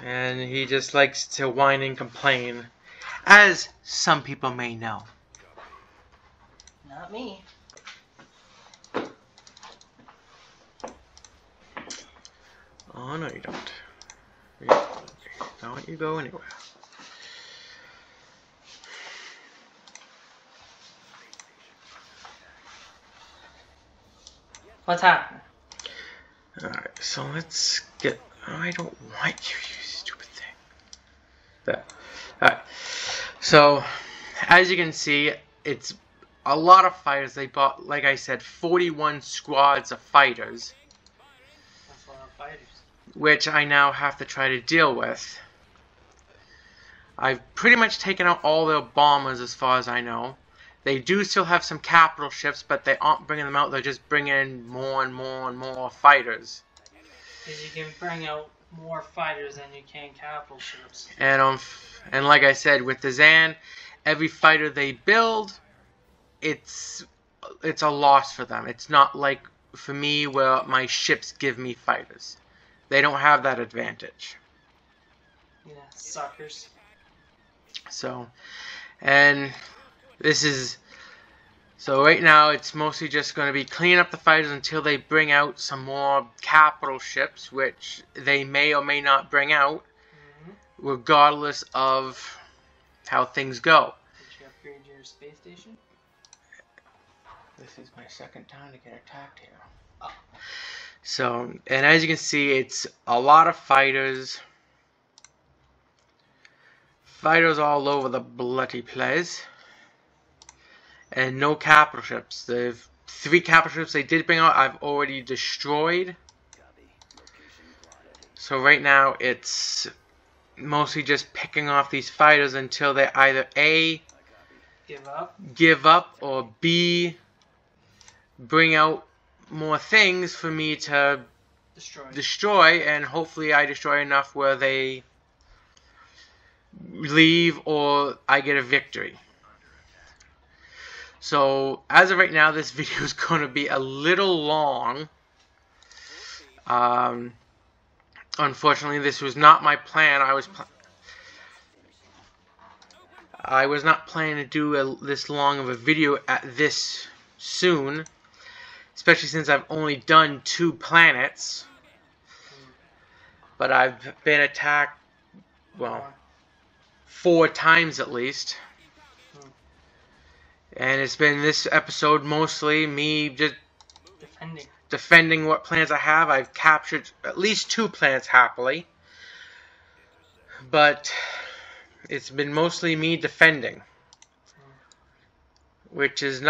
And he just likes to whine and complain, as some people may know.
Not me.
Oh, no, you don't. Don't you go anywhere.
What's happening?
Alright, so let's get... I don't want you, you stupid thing. There. Alright. So, as you can see, it's a lot of fighters. They bought, like I said, 41 squads of fighters.
That's a lot of fighters.
Which I now have to try to deal with. I've pretty much taken out all their bombers as far as I know. They do still have some capital ships, but they aren't bringing them out. They're just bringing in more and more and more fighters.
Because you can bring out more fighters than you can capital ships.
And like I said, with the Zan, every fighter they build, it's a loss for them. It's not like for me where my ships give me fighters. They don't have that advantage.
Yeah, suckers.
So, and this is... So right now, it's mostly just going to be cleaning up the fighters until they bring out some more capital ships, which they may or may not bring out, regardless of how things go.
Did you upgrade your space station?
This is my second time to get attacked here.
Oh.
So, and as you can see, it's a lot of fighters. Fighters all over the bloody place. And no capital ships. The 3 capital ships they did bring out, I've already destroyed. So right now, it's mostly just picking off these fighters until they either A, give up, or B, bring out more things for me to destroy, and hopefully I destroy enough where they leave or I get a victory. So, as of right now, this video is going to be a little long. Unfortunately, this was not my plan. I was not planning to do this long of a video at this soon. Especially since I've only done 2 planets. But I've been attacked, well, 4 times at least. And it's been this episode mostly me just defending what planets I have. I've captured at least 2 planets happily. But it's been mostly me defending. Which is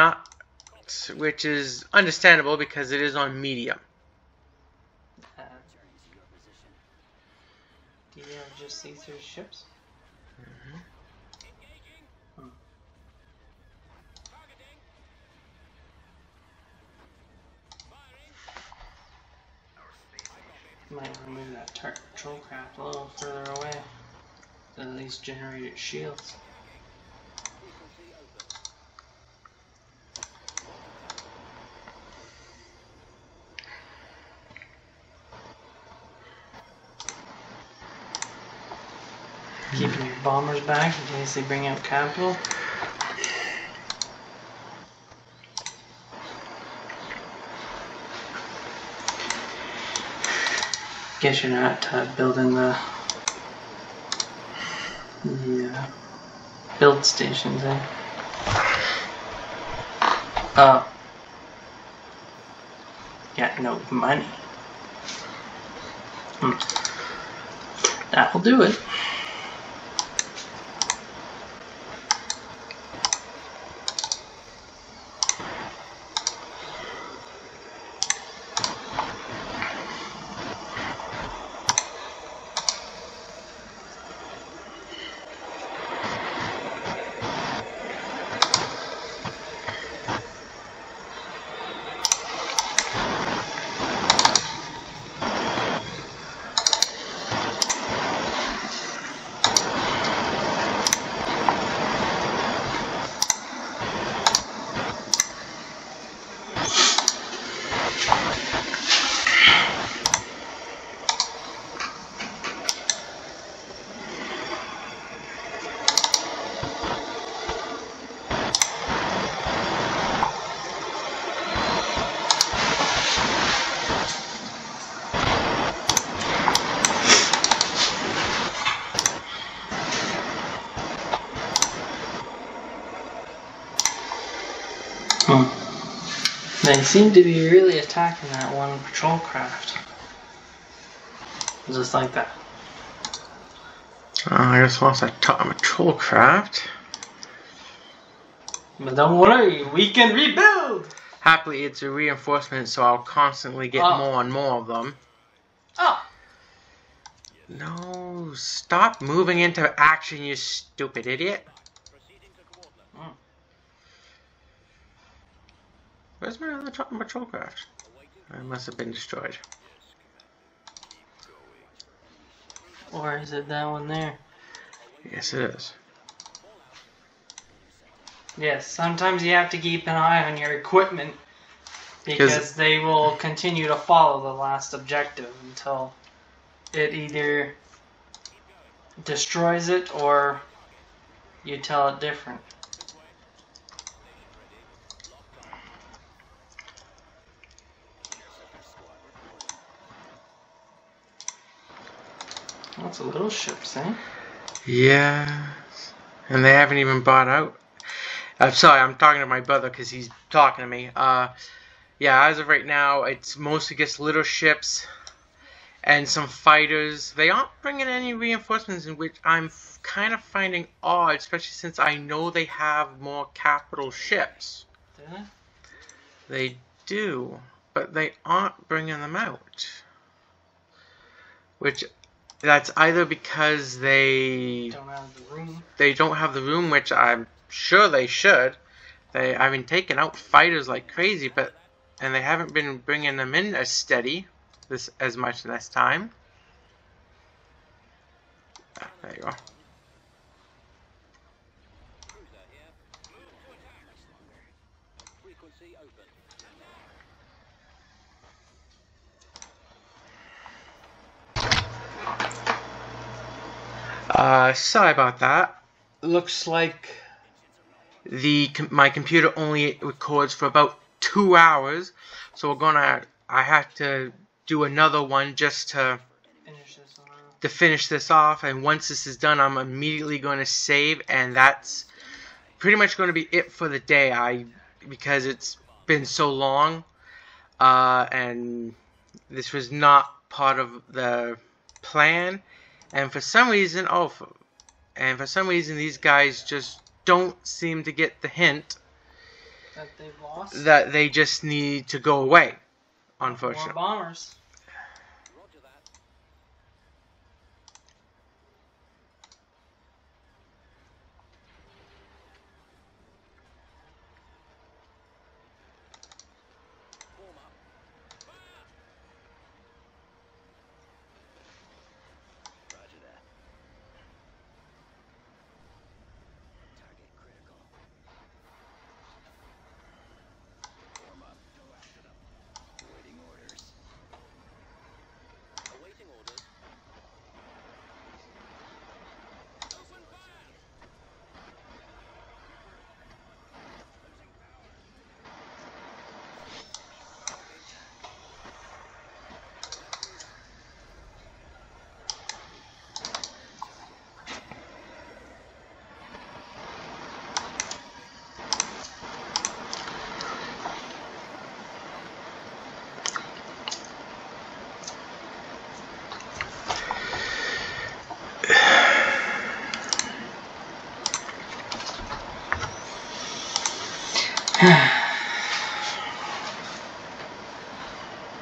understandable because it is on medium.
Do you have just these 3 ships? Might remove that turret control craft a little further away. At least generate its shields. Keeping your bombers back in case they bring out capital. Guess you're not building the build stations, eh? Oh. Got no money. That will do it. They seem to be really attacking that one patrol craft. Just like that.
I guess once I taught him a patrol craft.
But don't worry, we can rebuild!
Happily, it's a reinforcement, so I'll constantly get more and more of them.
Oh!
No, stop moving into action, you stupid idiot.
Mm.
Where's my other patrol craft? It must have been destroyed.
Or is it that one there?
Yes, it is.
Yes, sometimes you have to keep an eye on your equipment because they will continue to follow the last objective until it either destroys it or you tell it different. Lots of little ships, eh?
Yeah. And they haven't even bought out. I'm sorry, I'm talking to my brother because he's talking to me. Yeah, as of right now, it's mostly just little ships and some fighters. They aren't bringing any reinforcements, in which I'm kind of finding odd, especially since I know they have more capital ships.
Do they?
They do, but they aren't bringing them out. Which, that's either because they
don't have the room.
They don't have the room, which I'm sure they should. I've been taking out fighters like crazy, and they haven't been bringing them in as steady as much this time. There you go. Sorry about that. Looks like my computer only records for about 2 hours, so I have to do another one just to finish this off. And once this is done, I'm immediately going to save, and that's pretty much going to be it for the day. Because it's been so long, and this was not part of the plan. And for some reason, these guys just don't seem to get the hint
that they've lost.
That they just need to go away. Unfortunately.
More bombers.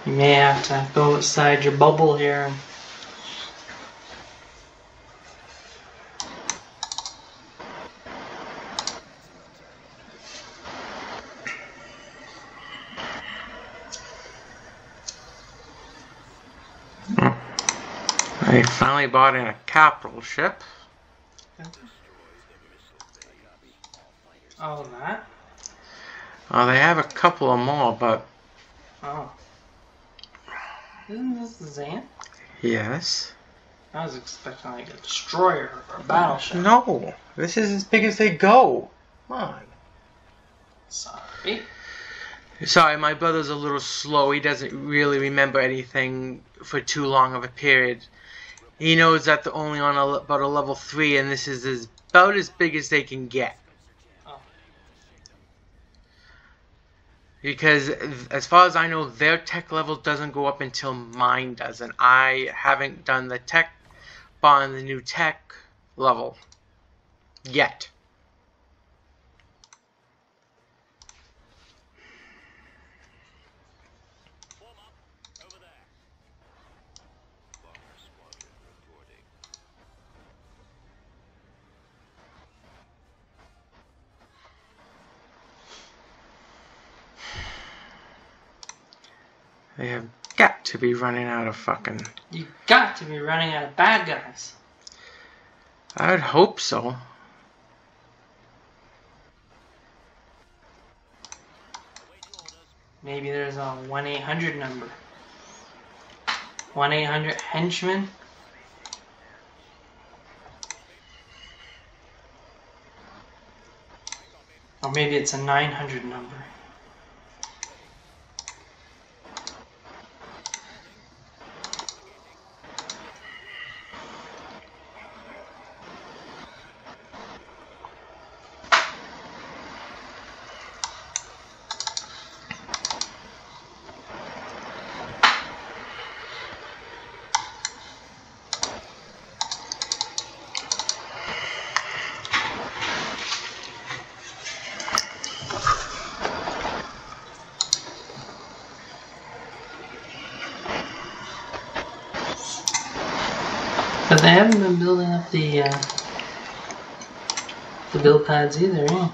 You may have to go outside your bubble here.
I finally bought in a capital ship.
Oh, that?
They have a couple of more, but...
Oh. Isn't this Zan?
Yes.
I was expecting like a destroyer or a battleship.
No, this is as big as they go. Come on.
Sorry.
Sorry, my brother's a little slow. He doesn't really remember anything for too long of a period. He knows that they're only on about a level 3, and this is about as big as they can get.
Oh.
Because as far as I know, their tech level doesn't go up until mine does, and I haven't done the tech on the new tech level yet.
Form up. Over there. Bomber squadron reporting.
They have got to be running out of fucking...
You got to be running out of bad guys.
I'd hope so.
Awaiting orders.
Maybe there's a 1-800 number. 1-800 henchman? Or maybe it's a 900 number. But they haven't been building up the build pads either, eh?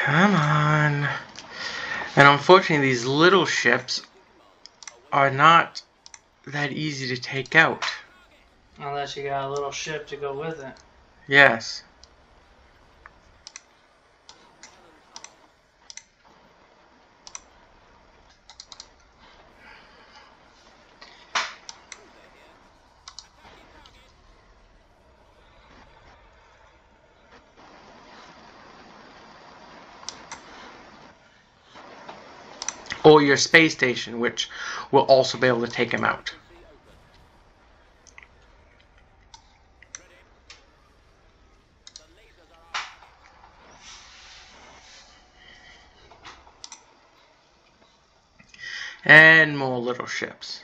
Come on. And unfortunately, these little ships are not that easy to take out.
Unless you got a little ship to go with it.
Yes. Or your space station, which will also be able to take him out. And more little ships.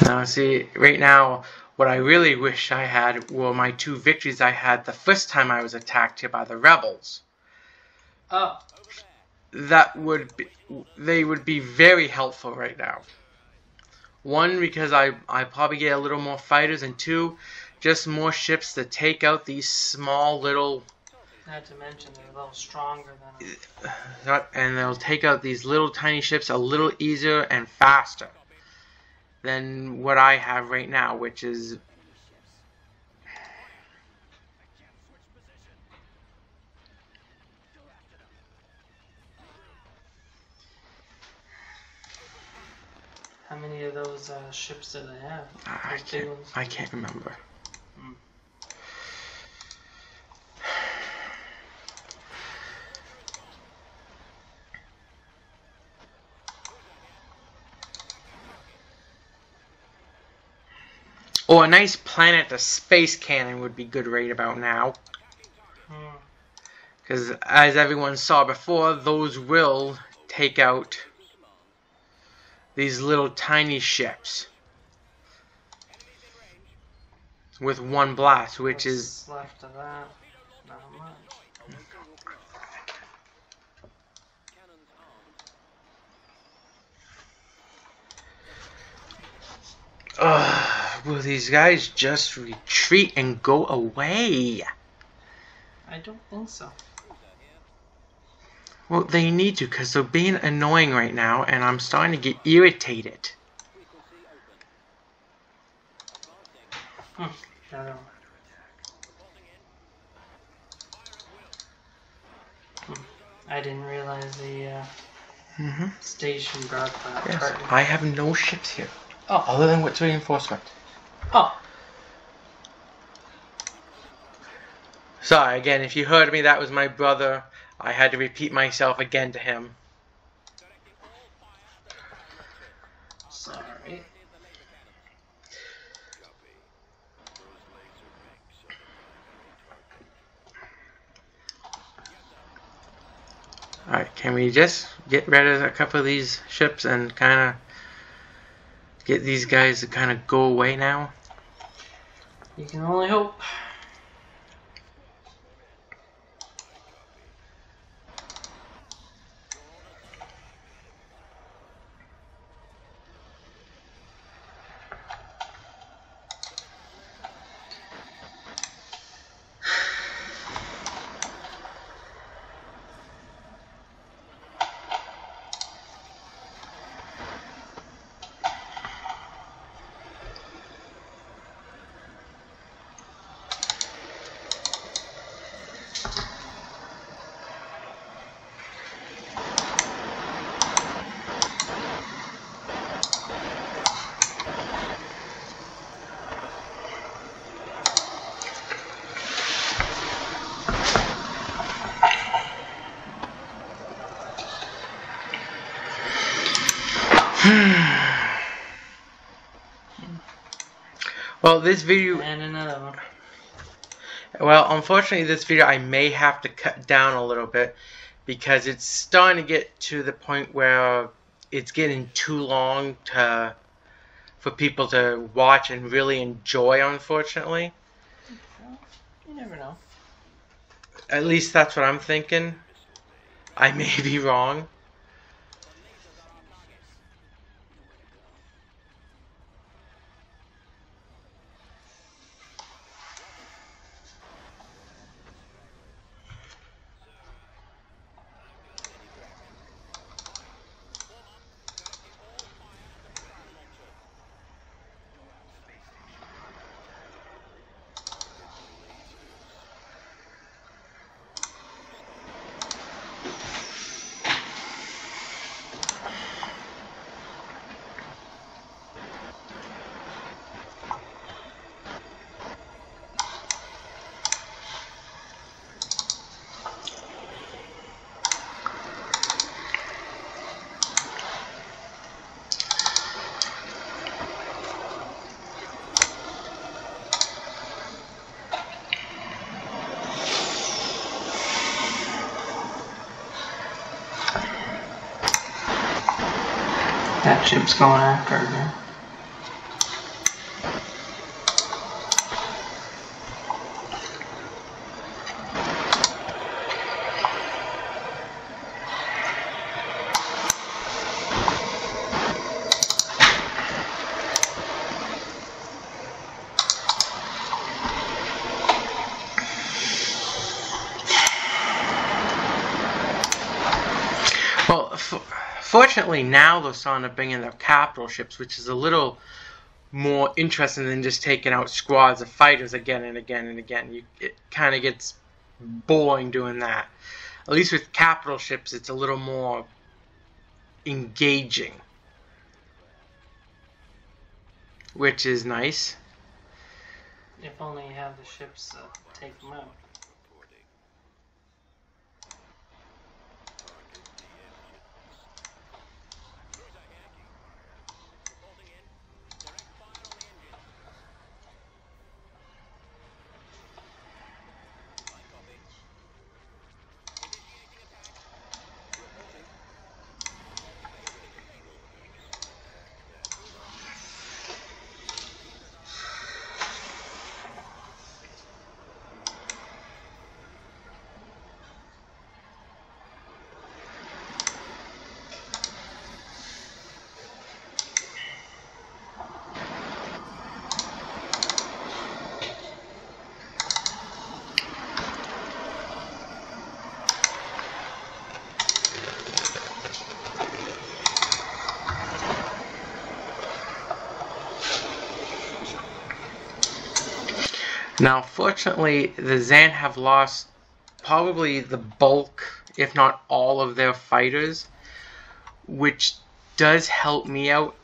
Now, see, right now, what I really wish I had were my 2 victories I had the first time I was attacked here by the rebels.
Oh.
they would be very helpful right now. One, because I probably get a little more fighters, and two, just more ships to take out these small little.
Not to mention they're a little stronger than them.
And they'll take out these little tiny ships a little easier and faster than what I have right now, which is.
How many of those ships do they have? Those big ones?
I can't remember. Or a nice planet to space cannon would be good right about now. Because as everyone saw before, those will take out these little tiny ships with one blast, which is
left of that. Not much.
will these guys just retreat and go away?
I don't think so.
Well, they need to, because they're being annoying right now, and I'm starting to get irritated.
I didn't realize the station brought that.
Yes,
Target.
I have no ships here.
Oh.
Other than what's reinforcement.
Oh.
Sorry, again, if you heard me, that was my brother. I had to repeat myself again to him.
Sorry.
Alright, can we just get rid of a couple of these ships and kind of get these guys to kind of go away now?
You can only hope.
Well, this video...
And another one.
Well, unfortunately, this video I may have to cut down a little bit because it's starting to get to the point where it's getting too long for people to watch and really enjoy, unfortunately.
Well, you never know.
At least that's what I'm thinking. I may be wrong.
That ship's going after her.
fortunately, now they're starting to bring in their capital ships, which is a little more interesting than just taking out squads of fighters again and again and again. It kind of gets boring doing that. At least with capital ships, it's a little more engaging, which is nice.
If only you have the ships to take them out.
Now, fortunately, the Zan have lost probably the bulk, if not all, of their fighters, which does help me out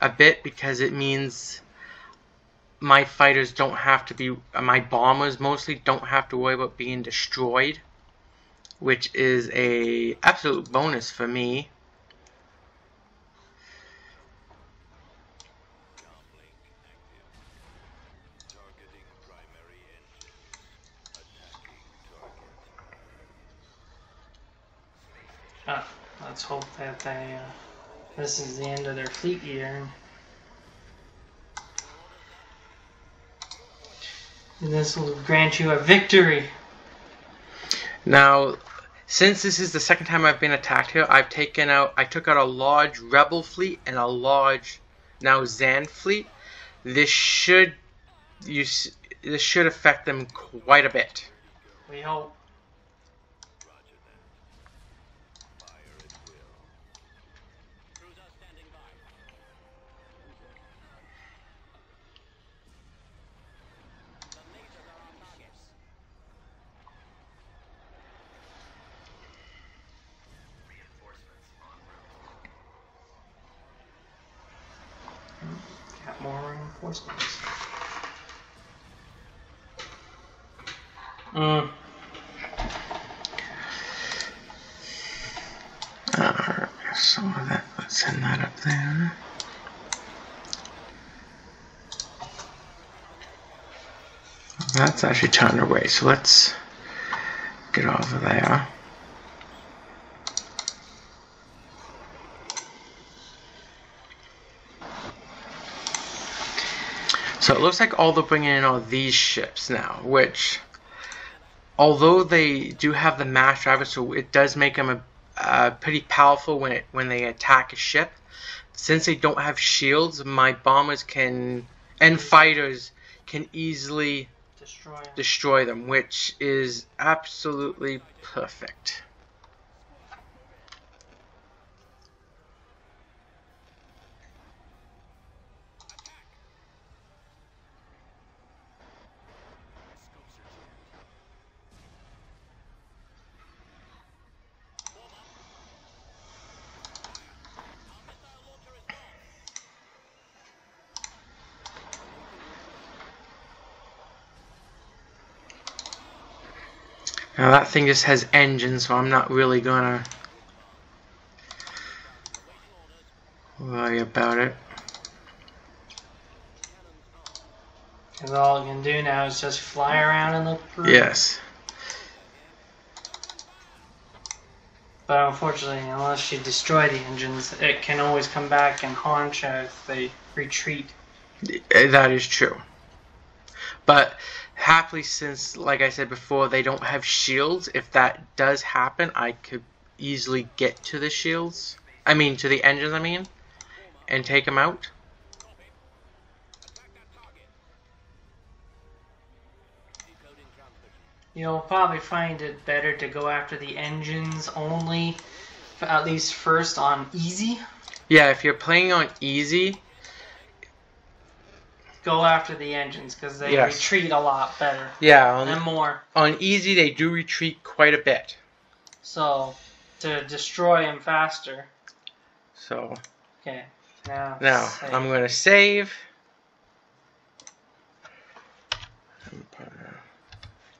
a bit because it means my fighters don't have to be, my bombers mostly don't have to worry about being destroyed, which is a absolute bonus for me.
Let's hope that they, this is the end of their fleet year. And this will grant you a victory.
Now, since this is the second time I've been attacked here, I took out a large rebel fleet and a large, now Zan fleet. This should affect them quite a bit.
We hope. Got more reinforcements.
Alright, so let's send that up there. That's actually turned away, so let's get over there. So it looks like all they're bringing in are these ships now, which, although they do have the mass driver, so it does make them pretty powerful when they attack a ship. Since they don't have shields, my bombers and fighters can easily destroy them, which is absolutely perfect. Now that thing just has engines, so I'm not really gonna worry about it.
Because all it can do now is just fly around and look pretty.
Yes.
But unfortunately, unless you destroy the engines, it can always come back and haunt you if they retreat.
That is true. But happily, since, like I said before, they don't have shields, if that does happen, I could easily get to the shields. To the engines, and take them out.
You'll probably find it better to go after the engines only at least first on easy.
Yeah, if you're playing on easy,
Go after the engines because they
Yes.
retreat a lot better
yeah,
and more.
on easy they do retreat quite a bit.
So to destroy them faster.
So
Okay. Now save.
I'm going to save.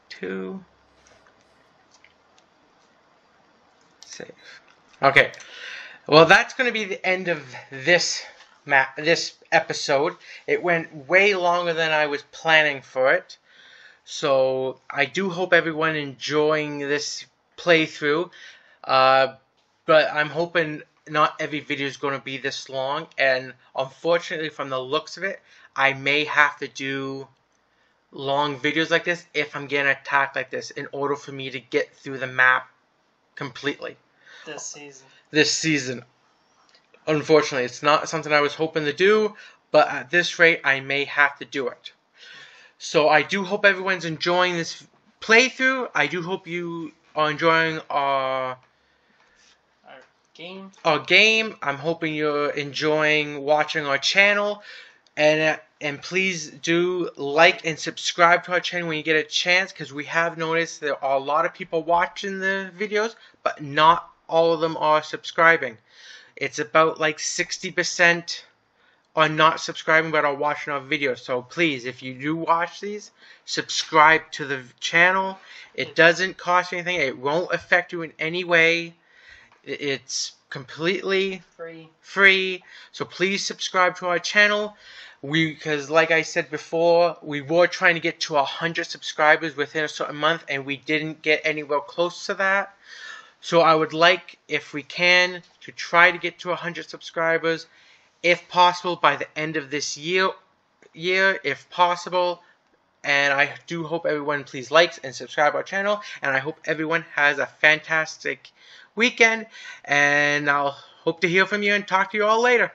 2. Save. Okay. Well, that's going to be the end of this episode. It went way longer than I was planning for it. So I do hope everyone enjoying this playthrough. But I'm hoping not every video is going to be this long. And unfortunately, from the looks of it, I may have to do long videos like this if I'm getting attacked like this in order for me to get through the map completely. This season. Unfortunately, it's not something I was hoping to do, but at this rate, I may have to do it. So I do hope everyone's enjoying this playthrough. I do hope you are enjoying our
game.
I'm hoping you're enjoying watching our channel. And please do like and subscribe to our channel when you get a chance, because we have noticed there are a lot of people watching the videos, but not all of them are subscribing. It's about like 60% are not subscribing but are watching our videos. So please, if you do watch these, subscribe to the channel. It doesn't cost you anything. It won't affect you in any way. It's completely free. So please subscribe to our channel. Because like I said before, we were trying to get to 100 subscribers within a certain month, and we didn't get anywhere close to that. So I would like, if we can, to try to get to 100 subscribers, if possible, by the end of this year, if possible. And I do hope everyone please likes and subscribe to our channel. And I hope everyone has a fantastic weekend. And I'll hope to hear from you and talk to you all later.